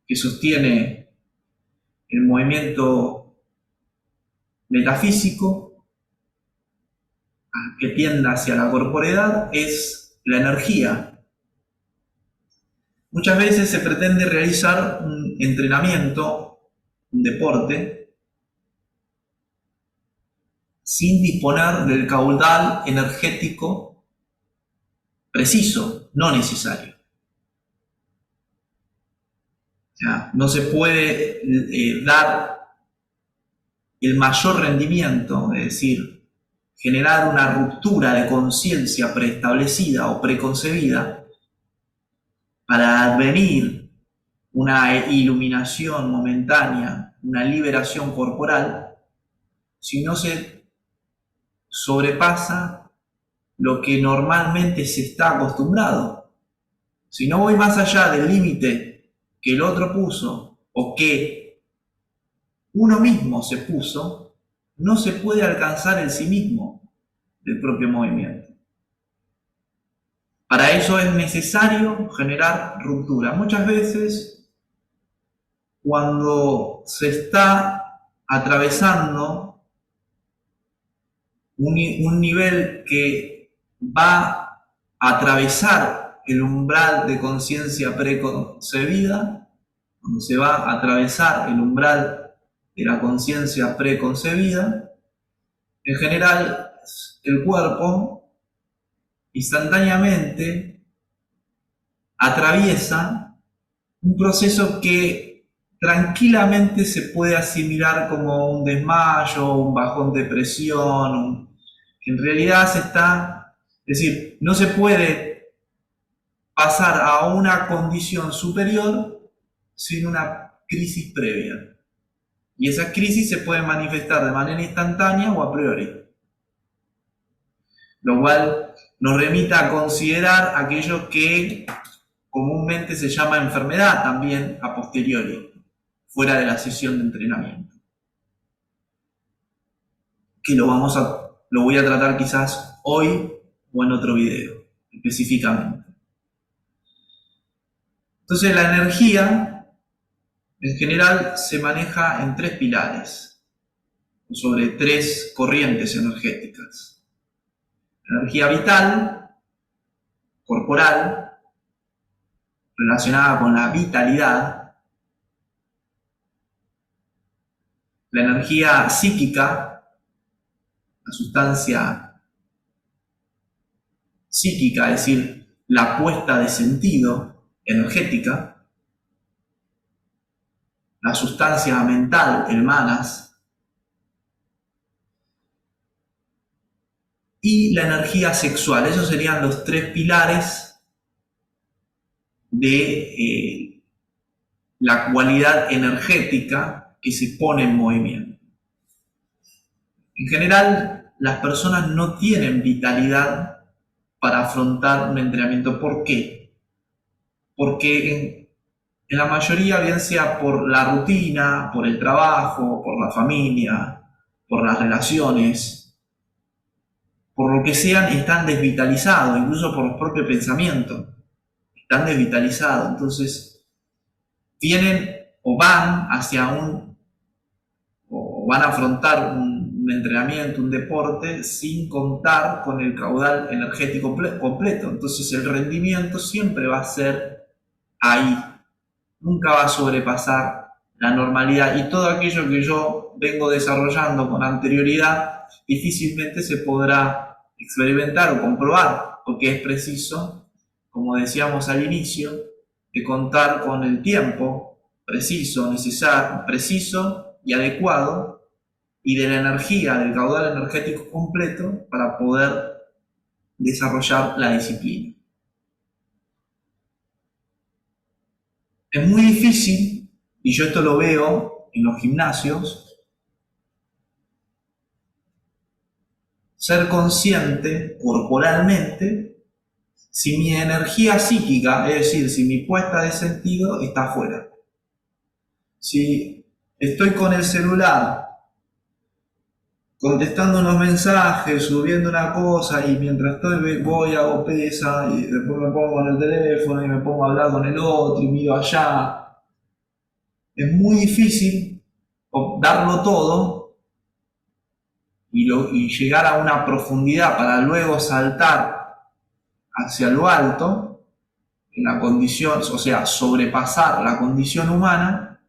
que sostiene el movimiento metafísico que tienda hacia la corporeidad, es la energía. Muchas veces se pretende realizar un entrenamiento, un deporte, sin disponer del caudal energético preciso, no necesario. O sea, no se puede dar el mayor rendimiento, es decir, generar una ruptura de conciencia preestablecida o preconcebida para advenir una iluminación momentánea, una liberación corporal, si no se sobrepasa lo que normalmente se está acostumbrado. Si no voy más allá del límite que el otro puso o que uno mismo se puso, no se puede alcanzar el sí mismo del propio movimiento. Para eso es necesario generar ruptura. Muchas veces, cuando se está atravesando un nivel que va a atravesar el umbral de conciencia preconcebida, cuando se va a atravesar el umbral de la conciencia preconcebida, en general el cuerpo instantáneamente atraviesa un proceso que tranquilamente se puede asimilar como un desmayo, un bajón de presión, en realidad es decir, no se puede pasar a una condición superior sin una crisis previa. Y esa crisis se puede manifestar de manera instantánea o a priori. Lo cual nos remita a considerar aquello que comúnmente se llama enfermedad también a posteriori, fuera de la sesión de entrenamiento. Que lo voy a tratar quizás hoy o en otro video, específicamente. Entonces la energía, en general, se maneja en 3 pilares, sobre 3 corrientes energéticas. La energía vital, corporal, relacionada con la vitalidad. La energía psíquica, la sustancia psíquica, es decir, la puesta de sentido energética. La sustancia mental, el manas. Y la energía sexual. Esos serían los 3 pilares de la cualidad energética que se pone en movimiento. En general, las personas no tienen vitalidad para afrontar un entrenamiento. ¿Por qué? Porque en la mayoría, bien sea por la rutina, por el trabajo, por la familia, por las relaciones, por lo que sean, están desvitalizados, incluso por los propios pensamientos, están desvitalizados. Entonces, vienen o van o van a afrontar un entrenamiento, un deporte, sin contar con el caudal energético completo. Entonces, el rendimiento siempre va a ser ahí, nunca va a sobrepasar la normalidad, y todo aquello que yo vengo desarrollando con anterioridad difícilmente se podrá experimentar o comprobar, porque es preciso, como decíamos al inicio, de contar con el tiempo preciso, necesario, preciso y adecuado, y de la energía, del caudal energético completo para poder desarrollar la disciplina. Es muy difícil, y yo esto lo veo en los gimnasios, ser consciente corporalmente si mi energía psíquica, es decir, si mi puesta de sentido está afuera. Si estoy con el celular contestando unos mensajes, subiendo una cosa, y mientras voy, hago pesa, y después me pongo con el teléfono y me pongo a hablar con el otro y miro allá, es muy difícil darlo todo y llegar a una profundidad para luego saltar hacia lo alto, en la condición, o sea, sobrepasar la condición humana,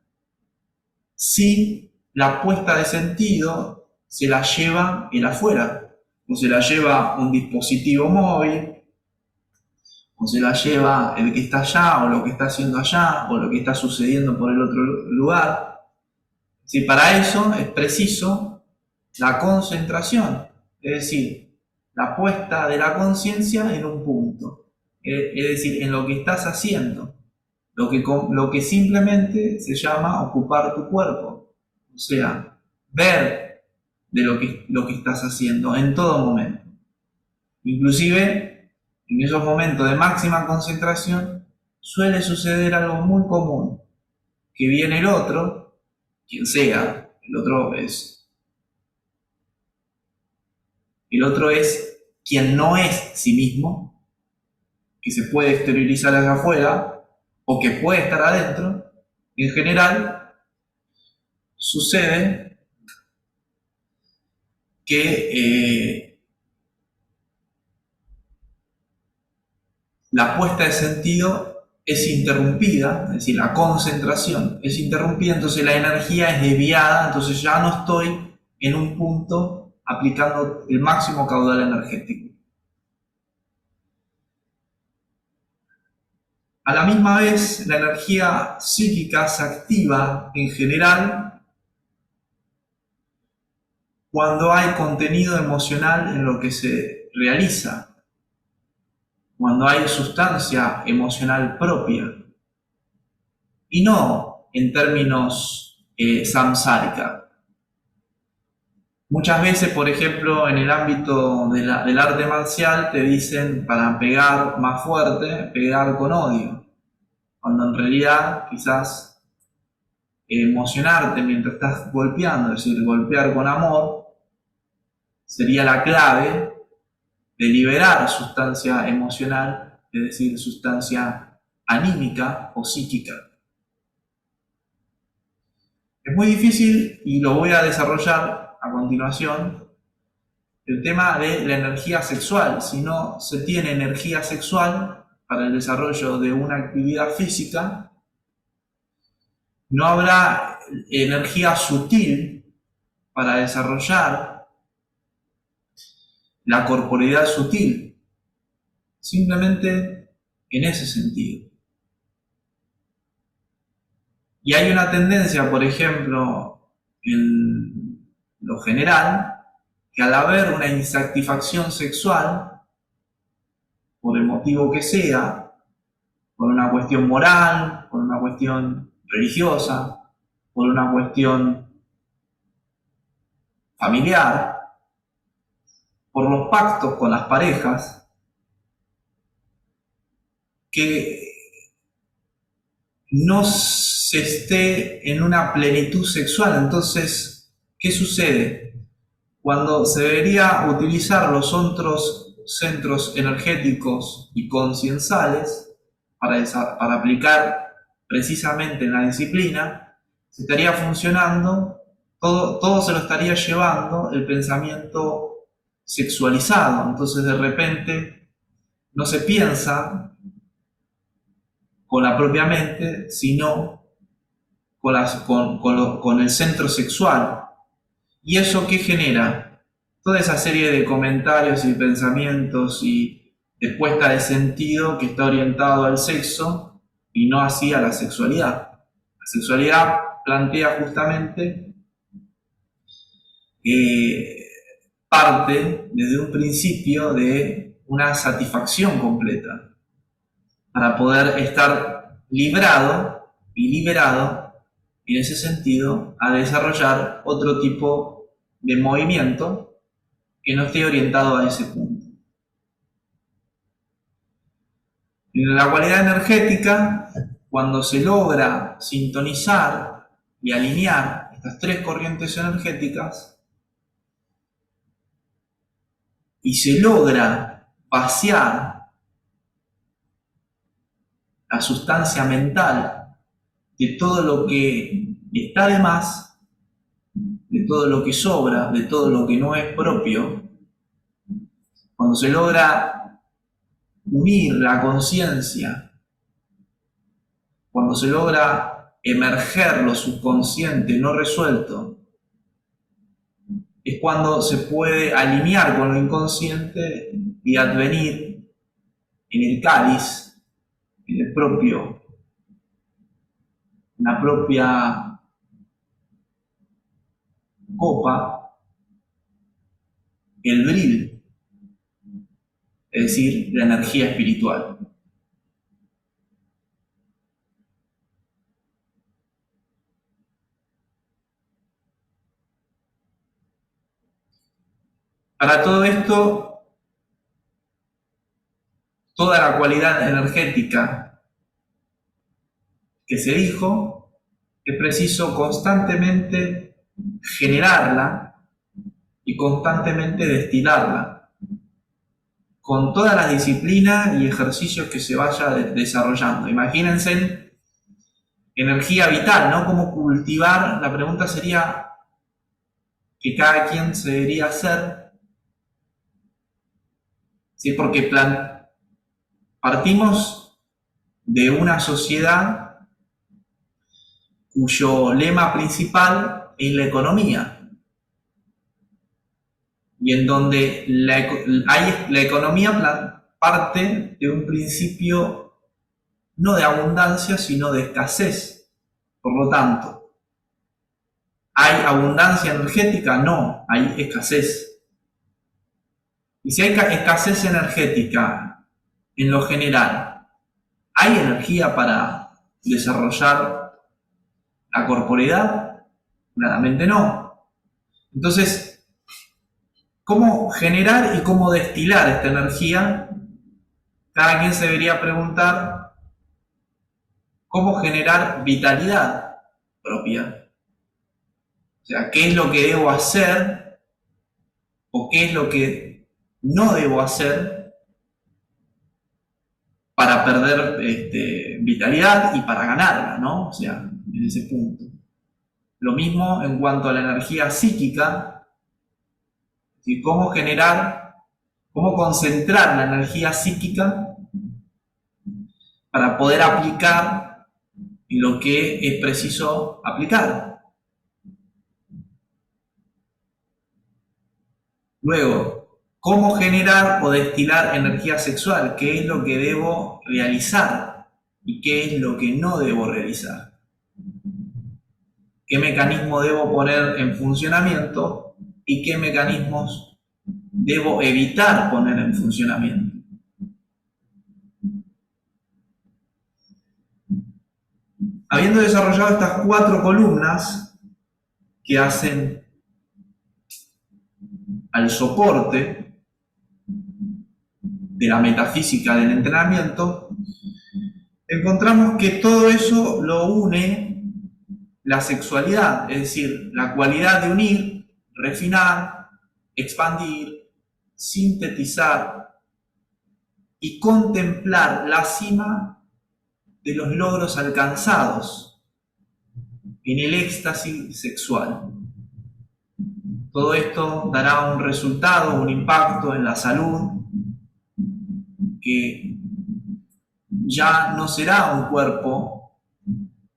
si la puesta de sentido se la lleva el afuera, o se la lleva un dispositivo móvil, o se la lleva el que está allá, o lo que está haciendo allá, o lo que está sucediendo por el otro lugar. Si para eso es preciso la concentración, es decir, la puesta de la conciencia en un punto, es decir, en lo que estás haciendo, lo que simplemente se llama ocupar tu cuerpo, o sea, ver de lo que estás haciendo en todo momento. Inclusive, en esos momentos de máxima concentración, suele suceder algo muy común, que viene el otro, quien sea, el otro es quien no es sí mismo, que se puede exteriorizar hacia afuera o que puede estar adentro, en general sucede que la puesta de sentido es interrumpida, es decir, la concentración es interrumpida, entonces la energía es desviada, entonces ya no estoy en un punto aplicando el máximo caudal energético. A la misma vez, la energía psíquica se activa en general cuando hay contenido emocional en lo que se realiza, cuando hay sustancia emocional propia, y no en términos samsáricos. Muchas veces, por ejemplo, en el ámbito del arte marcial te dicen para pegar más fuerte, pegar con odio, cuando en realidad quizás emocionarte mientras estás golpeando, es decir, golpear con amor, sería la clave de liberar sustancia emocional, es decir, sustancia anímica o psíquica. Es muy difícil, y lo voy a desarrollar a continuación, el tema de la energía sexual. Si no se tiene energía sexual para el desarrollo de una actividad física, no habrá energía sutil para desarrollar la corporeidad sutil. Simplemente en ese sentido. Y hay una tendencia, por ejemplo, en lo general, que al haber una insatisfacción sexual, por el motivo que sea, por una cuestión moral, por una cuestión religiosa, por una cuestión familiar, por los pactos con las parejas, que no se esté en una plenitud sexual. Entonces, ¿qué sucede? Cuando se debería utilizar los otros centros energéticos y conscienciales para aplicar precisamente en la disciplina, se estaría funcionando, todo se lo estaría llevando el pensamiento sexualizado. Entonces de repente no se piensa con la propia mente, sino con el centro sexual. ¿Y eso qué genera? Toda esa serie de comentarios y pensamientos y de puesta de sentido que está orientado al sexo y no así a la sexualidad. La sexualidad plantea justamente parte desde un principio de una satisfacción completa para poder estar librado y liberado en ese sentido a desarrollar otro tipo de movimiento que no esté orientado a ese punto. En la cualidad energética, cuando se logra sintonizar y alinear estas tres corrientes energéticas y se logra vaciar la sustancia mental de todo lo que está de más, de todo lo que sobra, de todo lo que no es propio, cuando se logra unir la conciencia, cuando se logra emerger lo subconsciente no resuelto, es cuando se puede alinear con lo inconsciente y advenir en el cáliz, en el propio, en la propia copa, el bril, es decir, la energía espiritual. Para todo esto, toda la cualidad energética que se dijo, es preciso constantemente generarla y constantemente destilarla. con todas las disciplinas y ejercicios que se vaya desarrollando. Imagínense energía vital, ¿no? Cómo cultivar, la pregunta sería que cada quien se debería hacer, ¿sí? Porque partimos de una sociedad cuyo lema principal es la economía, y en donde la economía parte de un principio no de abundancia, sino de escasez. Por lo tanto, ¿hay abundancia energética? No, hay escasez. Y si hay escasez energética en lo general, ¿hay energía para desarrollar la corporeidad? Claramente no. Entonces, ¿cómo generar y cómo destilar esta energía? Cada quien se debería preguntar cómo generar vitalidad propia. O sea, ¿qué es lo que debo hacer o qué es lo que no debo hacer para perder vitalidad y para ganarla, ¿no? O sea, en ese punto. Lo mismo en cuanto a la energía psíquica, ¿sí? Cómo concentrar la energía psíquica para poder aplicar lo que es preciso aplicar. Luego, ¿cómo generar o destilar energía sexual? ¿Qué es lo que debo realizar y qué es lo que no debo realizar? ¿Qué mecanismo debo poner en funcionamiento y qué mecanismos debo evitar poner en funcionamiento? Habiendo desarrollado estas 4 columnas que hacen al soporte de la metafísica del entrenamiento, encontramos que todo eso lo une la sexualidad, es decir, la cualidad de unir, refinar, expandir, sintetizar y contemplar la cima de los logros alcanzados en el éxtasis sexual. Todo esto dará un resultado, un impacto en la salud, que ya no será un cuerpo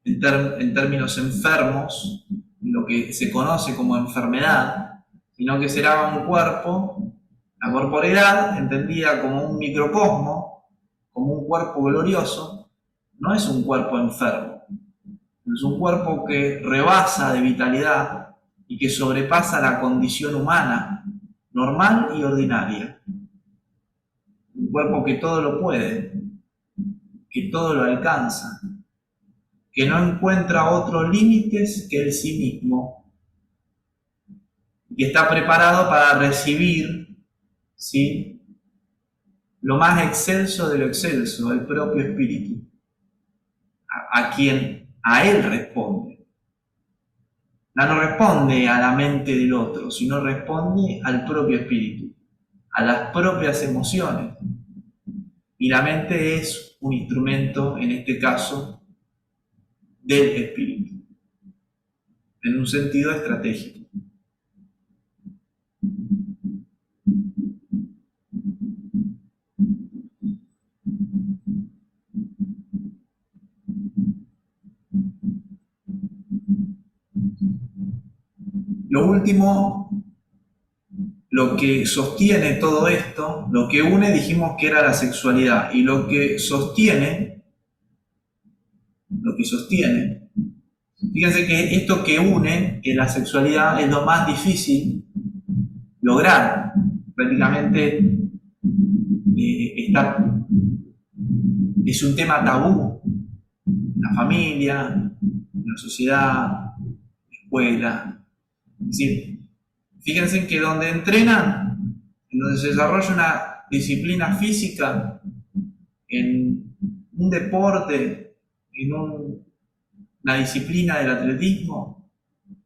en términos enfermos, lo que se conoce como enfermedad, sino que será un cuerpo, la corporeidad, entendida como un microcosmo, como un cuerpo glorioso, no es un cuerpo enfermo, es un cuerpo que rebasa de vitalidad y que sobrepasa la condición humana, normal y ordinaria. Un cuerpo que todo lo puede, que todo lo alcanza, que no encuentra otros límites que el sí mismo, y que está preparado para recibir, ¿sí?, lo más excelso de lo excelso, el propio espíritu, a quien a él responde. No responde a la mente del otro, sino responde al propio espíritu, a las propias emociones. Y la mente es un instrumento, en este caso, del espíritu, en un sentido estratégico. Lo último, lo que sostiene todo esto, lo que une, dijimos que era la sexualidad, y lo que sostiene, fíjense que esto que une, que la sexualidad, es lo más difícil lograr. Prácticamente es un tema tabú en la familia, en la sociedad, en la escuela. Es decir, fíjense que donde entrenan, en donde se desarrolla una disciplina física, en un deporte, en una disciplina del atletismo,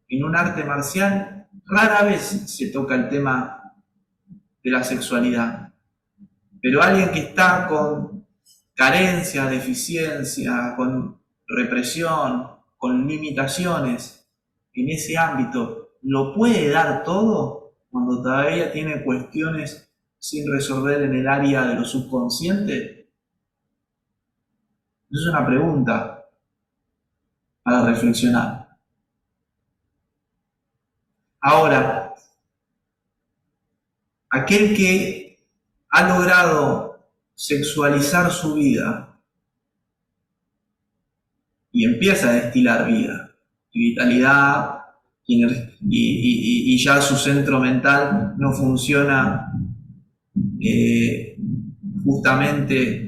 en un arte marcial, rara vez se toca el tema de la sexualidad. Pero alguien que está con carencia, deficiencia, con represión, con limitaciones en ese ámbito, ¿lo puede dar todo cuando todavía tiene cuestiones sin resolver en el área de lo subconsciente? Es una pregunta para reflexionar. Ahora, aquel que ha logrado sexualizar su vida y empieza a destilar vida y vitalidad y ya su centro mental no funciona justamente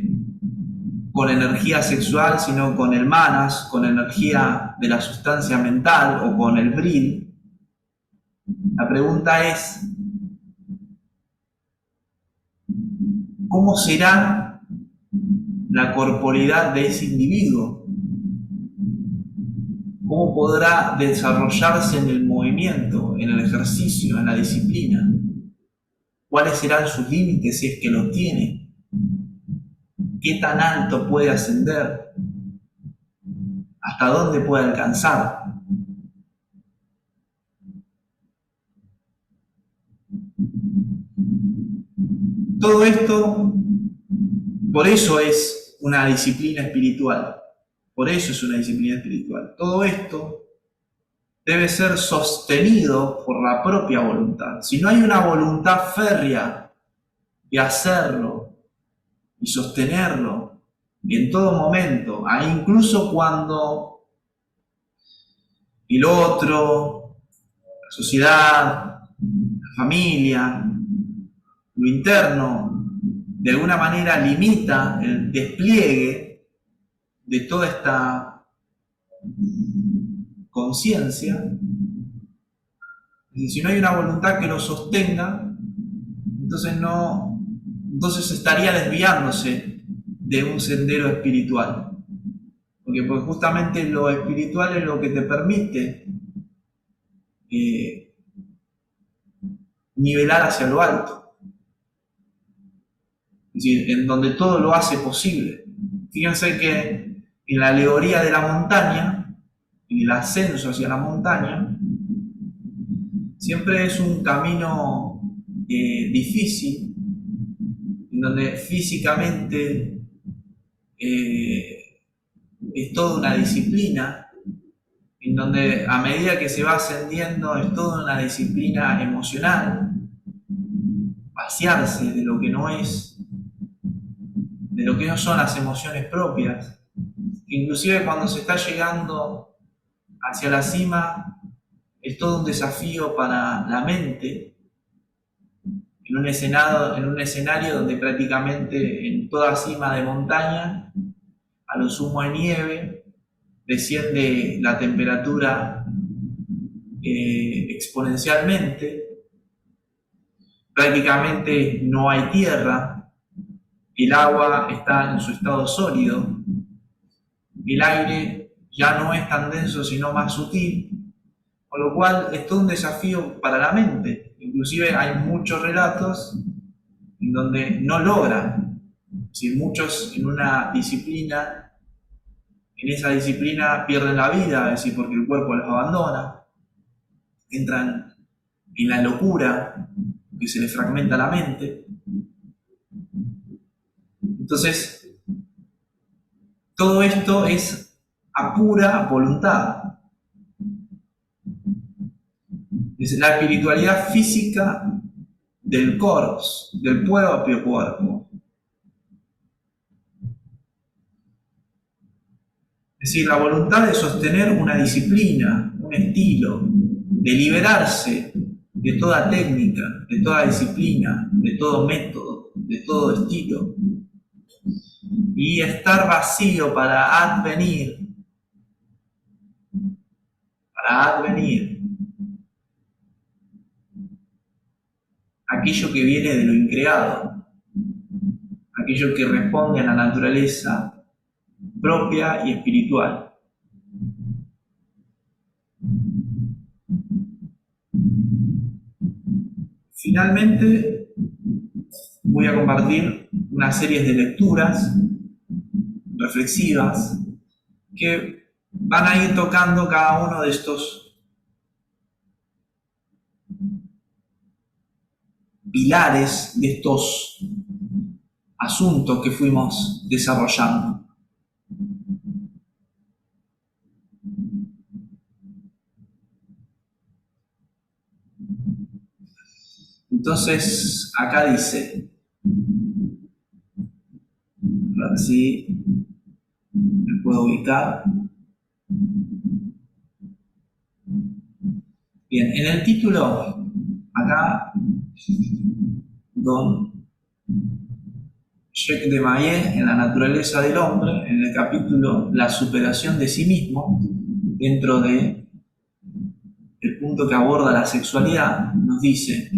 con energía sexual, sino con el manas, con energía de la sustancia mental o con el bril. La pregunta es, ¿cómo será la corporeidad de ese individuo? ¿Cómo podrá desarrollarse en el movimiento, en el ejercicio, en la disciplina? ¿Cuáles serán sus límites si es que los tiene? ¿Qué tan alto puede ascender? ¿Hasta dónde puede alcanzar? Todo esto, por eso es una disciplina espiritual. Por eso es una disciplina espiritual. Todo esto debe ser sostenido por la propia voluntad. Si no hay una voluntad férrea de hacerlo y sostenerlo en todo momento, incluso cuando el otro, la sociedad, la familia, lo interno, de alguna manera limita el despliegue de toda esta conciencia. Si no hay una voluntad que lo sostenga, entonces estaría desviándose de un sendero espiritual. Porque pues justamente lo espiritual es lo que te permite nivelar hacia lo alto. Es decir, en donde todo lo hace posible. Fíjense que en la alegoría de la montaña, en el ascenso hacia la montaña, siempre es un camino difícil, en donde físicamente es toda una disciplina, en donde a medida que se va ascendiendo es toda una disciplina emocional, vaciarse de lo que no es, de lo que no son las emociones propias. Inclusive cuando se está llegando hacia la cima es todo un desafío para la mente, en un escenario donde prácticamente en toda cima de montaña, a lo sumo hay nieve, desciende la temperatura exponencialmente, prácticamente no hay tierra, el agua está en su estado sólido, el aire ya no es tan denso sino más sutil, con lo cual es todo un desafío para la mente. Inclusive hay muchos relatos en donde no logran, si muchos en una disciplina, en esa disciplina pierden la vida, es decir, porque el cuerpo los abandona, entran en la locura, que se les fragmenta la mente. Entonces, todo esto es a pura voluntad. Es la espiritualidad física del corpus, del propio cuerpo. Es decir, la voluntad de sostener una disciplina, un estilo, de liberarse de toda técnica, de toda disciplina, de todo método, de todo estilo, y estar vacío para advenir, aquello que viene de lo increado, aquello que responde a la naturaleza propia y espiritual. Finalmente, voy a compartir una serie de lecturas reflexivas que van a ir tocando cada uno de estos pilares, de estos asuntos que fuimos desarrollando. Entonces, acá dice, a ver si me puedo ubicar. Bien, en el título, acá, don Jacques de Maillet, en La naturaleza del hombre, en el capítulo La superación de sí mismo, dentro de el punto que aborda la sexualidad, nos dice: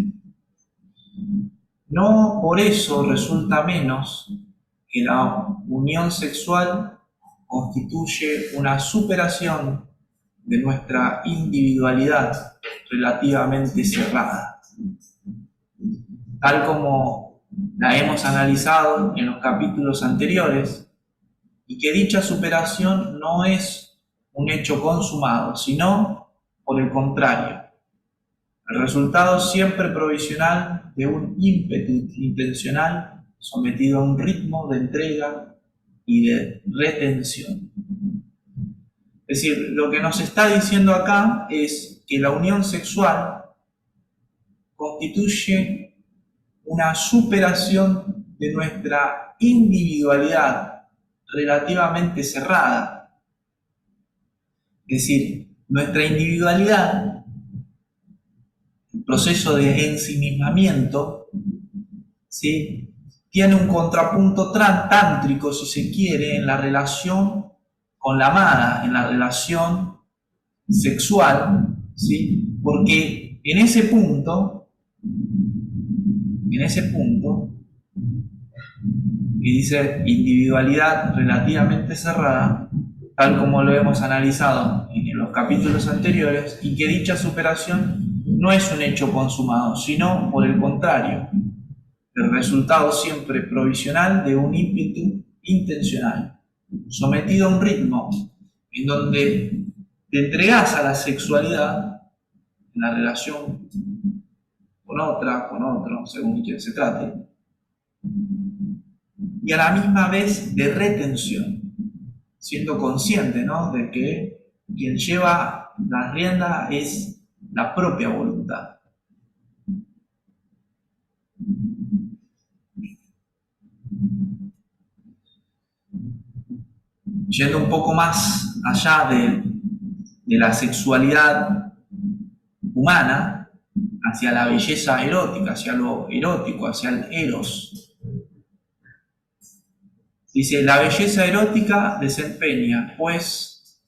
no por eso resulta menos que la unión sexual constituye una superación de nuestra individualidad relativamente cerrada, tal como la hemos analizado en los capítulos anteriores, y que dicha superación no es un hecho consumado, sino, por el contrario, el resultado siempre provisional de un ímpetu intencional sometido a un ritmo de entrega y de retención. Es decir, lo que nos está diciendo acá es que la unión sexual constituye una superación de nuestra individualidad relativamente cerrada. Es decir, nuestra individualidad, el proceso de ensimismamiento, ¿sí?, tiene un contrapunto tántrico, si se quiere, en la relación con la amada, en la relación sexual, ¿sí? Porque en ese punto, que dice individualidad relativamente cerrada, tal como lo hemos analizado en los capítulos anteriores, y que dicha superación no es un hecho consumado, sino, por el contrario, el resultado siempre provisional de un ímpetu intencional, sometido a un ritmo en donde te entregas a la sexualidad en la relación con otra, con otro, según quien se trate, y a la misma vez de retención, siendo consciente, ¿no?, de que quien lleva la rienda es la propia voluntad. Yendo un poco más allá de la sexualidad humana, hacia la belleza erótica, hacia lo erótico, hacia el eros. Dice, la belleza erótica desempeña, pues,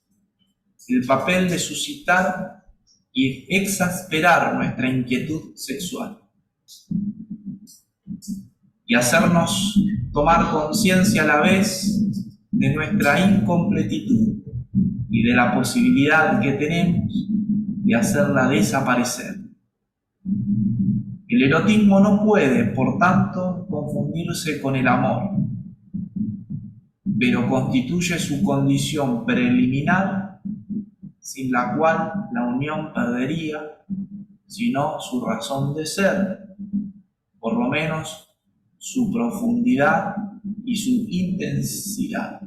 el papel de suscitar y exasperar nuestra inquietud sexual y hacernos tomar conciencia a la vez de nuestra incompletitud y de la posibilidad que tenemos de hacerla desaparecer. El erotismo no puede, por tanto, confundirse con el amor, pero constituye su condición preliminar, sin la cual la unión perdería, sino su razón de ser, por lo menos su profundidad y su intensidad.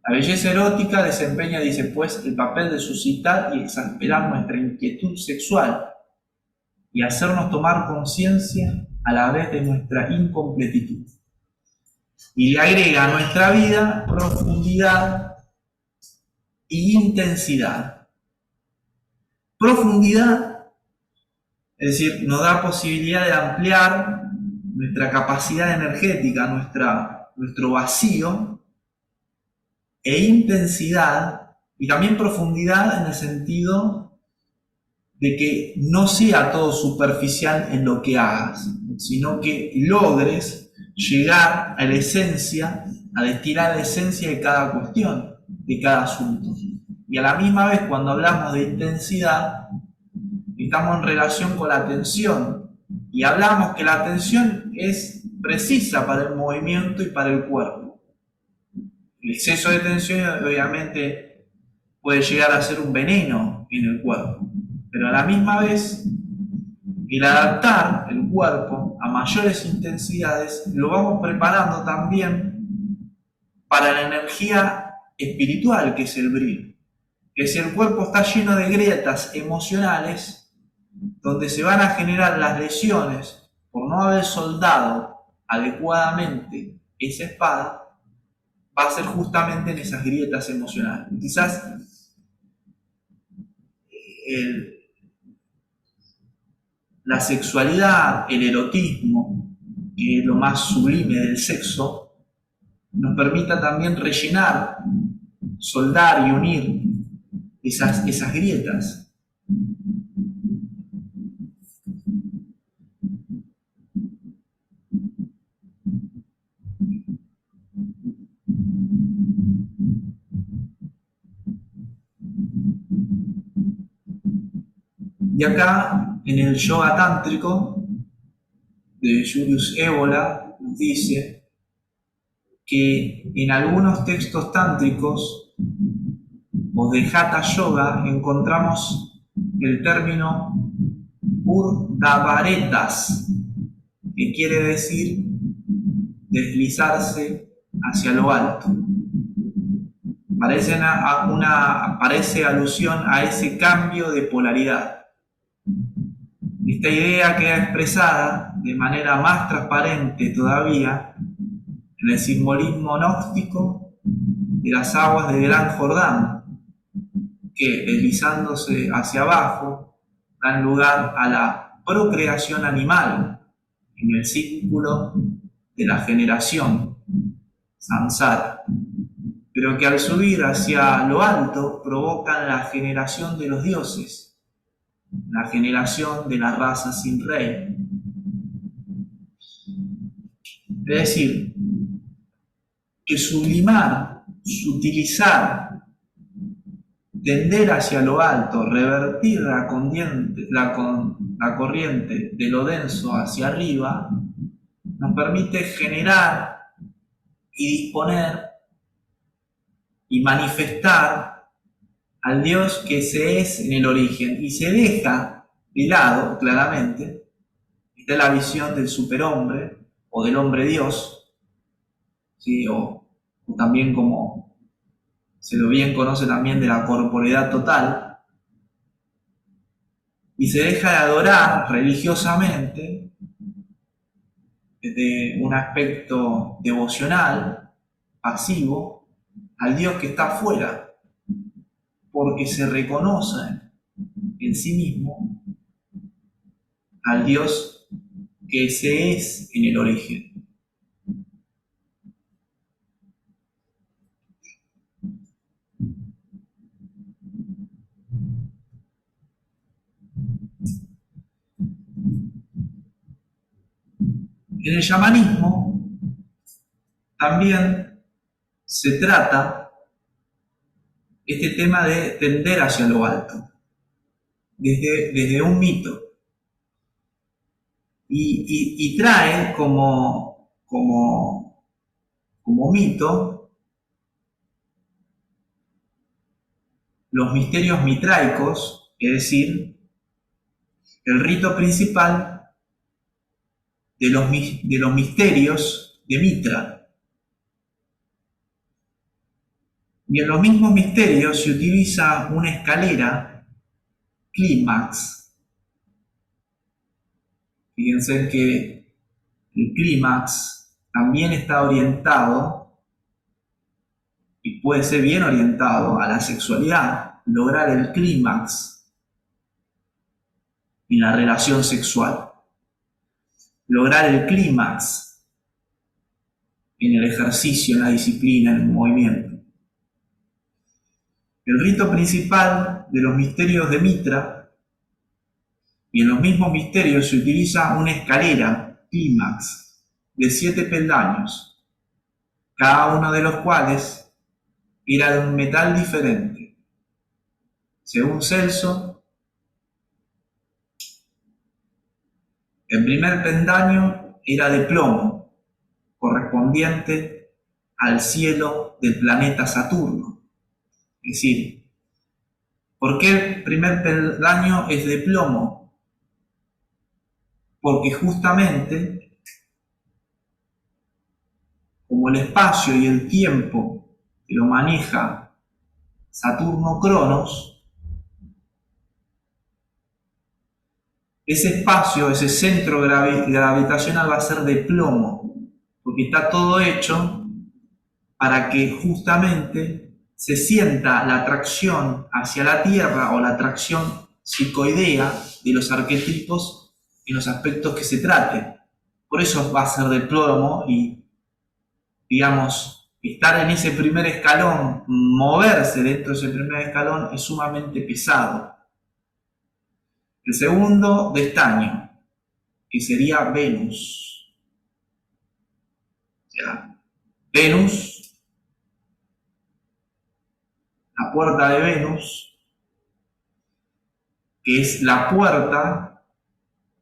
La belleza erótica desempeña, dice pues, el papel de suscitar y exasperar nuestra inquietud sexual y hacernos tomar conciencia a la vez de nuestra incompletitud. Y le agrega a nuestra vida profundidad y intensidad. Profundidad, es decir, nos da posibilidad de ampliar nuestra capacidad energética, nuestro vacío, e intensidad, y también profundidad en el sentido de que no sea todo superficial en lo que hagas, sino que logres llegar a la esencia, a destilar la esencia de cada cuestión, de cada asunto. Y a la misma vez, cuando hablamos de intensidad, estamos en relación con la atención Y hablamos que la atención es precisa para el movimiento y para el cuerpo. El exceso de tensión obviamente puede llegar a ser un veneno en el cuerpo, pero a la misma vez el adaptar el cuerpo a mayores intensidades lo vamos preparando también para la energía espiritual, que es el brillo. Que si el cuerpo está lleno de grietas emocionales, donde se van a generar las lesiones por no haber soldado adecuadamente esa espada, va a ser justamente en esas grietas emocionales. Quizás la sexualidad, el erotismo, que es lo más sublime del sexo, nos permita también rellenar, soldar y unir esas grietas. Y acá, en el yoga tántrico de Julius Evola, nos dice que en algunos textos tántricos o de Hatha Yoga encontramos el término urdhvaretas, que quiere decir deslizarse hacia lo alto. Parece alusión a ese cambio de polaridad. Esta idea queda expresada de manera más transparente todavía en el simbolismo gnóstico de las aguas del Gran Jordán, que deslizándose hacia abajo dan lugar a la procreación animal en el círculo de la generación, samsara, pero que al subir hacia lo alto provocan la generación de los dioses, la generación de la raza sin rey. Es decir, que sublimar, sutilizar, tender hacia lo alto, revertir la corriente de lo denso hacia arriba, nos permite generar y disponer y manifestar al Dios que se es en el origen, y se deja de lado, claramente, está la visión del superhombre o del hombre Dios, ¿sí? o también como se lo bien conoce también de la corporeidad total, y se deja de adorar religiosamente desde un aspecto devocional, pasivo, al Dios que está afuera, porque se reconoce en sí mismo al Dios que se es en el origen. En el chamanismo también se trata este tema de tender hacia lo alto, desde un mito, y trae como mito los misterios mitraicos, es decir, el rito principal de los misterios de Mitra. Y en los mismos misterios se utiliza una escalera clímax. Fíjense que el clímax también está orientado, y puede ser bien orientado, a la sexualidad, lograr el clímax en la relación sexual, lograr el clímax en el ejercicio, en la disciplina, en el movimiento. El rito principal de los misterios de Mitra, y en los mismos misterios se utiliza una escalera, clímax, de 7 peldaños, cada uno de los cuales era de un metal diferente. Según Celso, El primer peldaño era de plomo, correspondiente al cielo del planeta Saturno. Es decir, ¿por qué el primer peldaño es de plomo? Porque justamente, como el espacio y el tiempo que lo maneja Saturno Cronos, ese espacio, ese centro gravitacional va a ser de plomo, porque está todo hecho para que justamente se sienta la atracción hacia la Tierra o la atracción psicoidea de los arquetipos en los aspectos que se trate. Por eso va a ser de plomo y, digamos, estar en ese primer escalón, moverse dentro de ese primer escalón es sumamente pesado. El segundo, de estaño, que sería Venus. O sea, Venus, la puerta de Venus, que es la puerta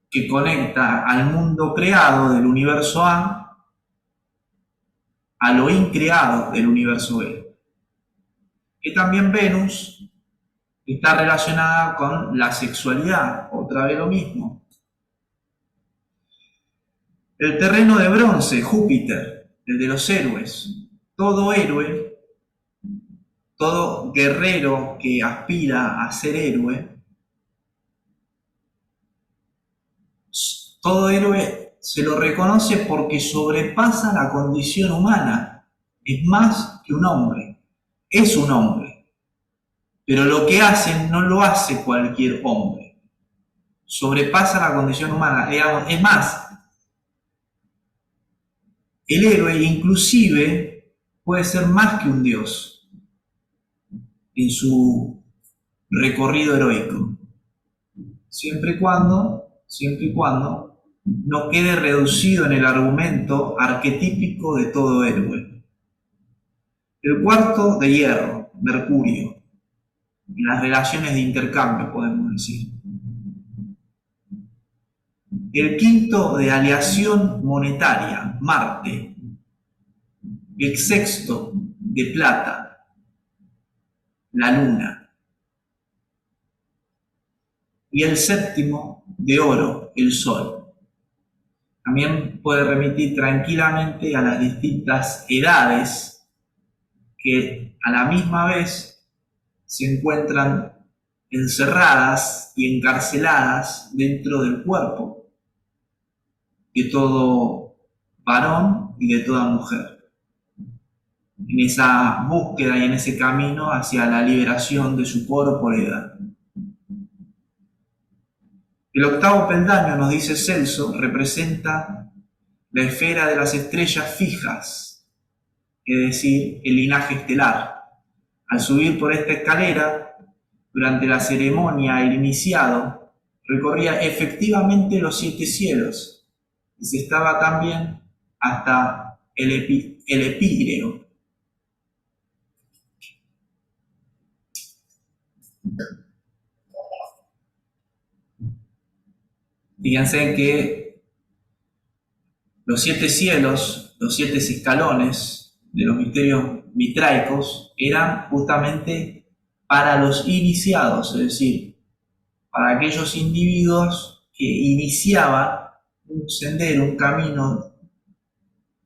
que conecta al mundo creado del universo a lo increado del universo B. Que también Venus está relacionada con la sexualidad, otra vez lo mismo. El terreno de bronce, Júpiter, el de los héroes. Todo héroe, todo guerrero que aspira a ser héroe, todo héroe se lo reconoce porque sobrepasa la condición humana. Es más que un hombre. Es un hombre. Pero lo que hace no lo hace cualquier hombre. Sobrepasa la condición humana. Es más, el héroe inclusive puede ser más que un dios en su recorrido heroico. Siempre y cuando no quede reducido en el argumento arquetípico de todo héroe. El cuarto, de hierro, Mercurio, en las relaciones de intercambio, podemos decir. El quinto, de aleación monetaria, Marte. El sexto, de plata, la Luna. Y el séptimo, de oro, el Sol. También puede remitir tranquilamente a las distintas edades que a la misma vez se encuentran encerradas y encarceladas dentro del cuerpo de todo varón y de toda mujer, en esa búsqueda y en ese camino hacia la liberación de su corporeidad. El octavo peldaño, nos dice Celso, representa la esfera de las estrellas fijas, es decir, el linaje estelar. Al subir por esta escalera, durante la ceremonia, el iniciado recorría efectivamente los 7 cielos y se estaba también hasta el epíreo. Fíjense que los 7 cielos, los 7 escalones de los misterios mitraicos eran justamente para los iniciados, es decir, para aquellos individuos que iniciaban un sendero, un camino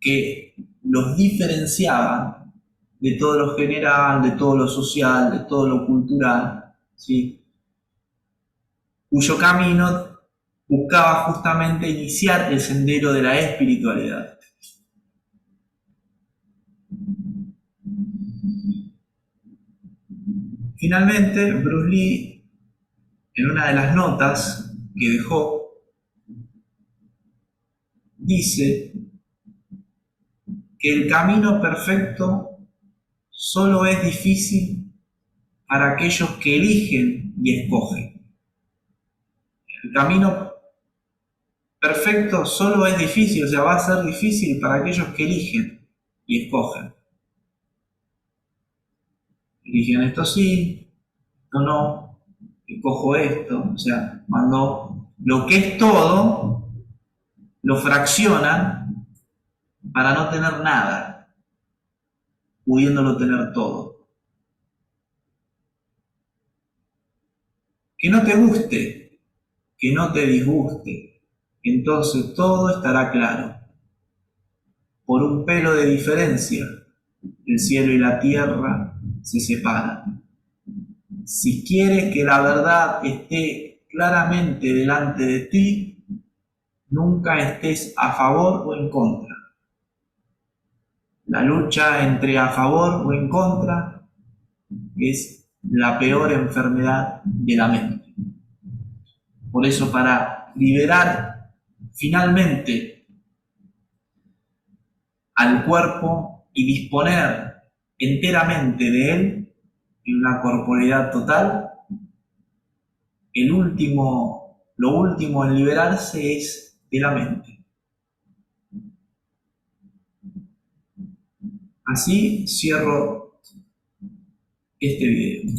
que los diferenciaban de todo lo general, de todo lo social, de todo lo cultural, ¿sí? Cuyo camino buscaba justamente iniciar el sendero de la espiritualidad. Finalmente, Bruce Lee, en una de las notas que dejó, dice que el camino perfecto solo es difícil para aquellos que eligen y escogen. El camino perfecto solo es difícil, o sea, va a ser difícil para aquellos que eligen y escogen. Eligen esto sí, esto no, escojo esto, o sea, cuando lo que es todo lo fraccionan para no tener nada, pudiéndolo tener todo. Que no te guste, que no te disguste, entonces todo estará claro. Por un pelo de diferencia, el cielo y la tierra se separan. Si quieres que la verdad esté claramente delante de ti, nunca estés a favor o en contra. La lucha entre a favor o en contra es la peor enfermedad de la mente. Por eso, para liberar finalmente al cuerpo y disponer enteramente de él en una corporeidad total, lo último en liberarse es de la mente. Así cierro este video.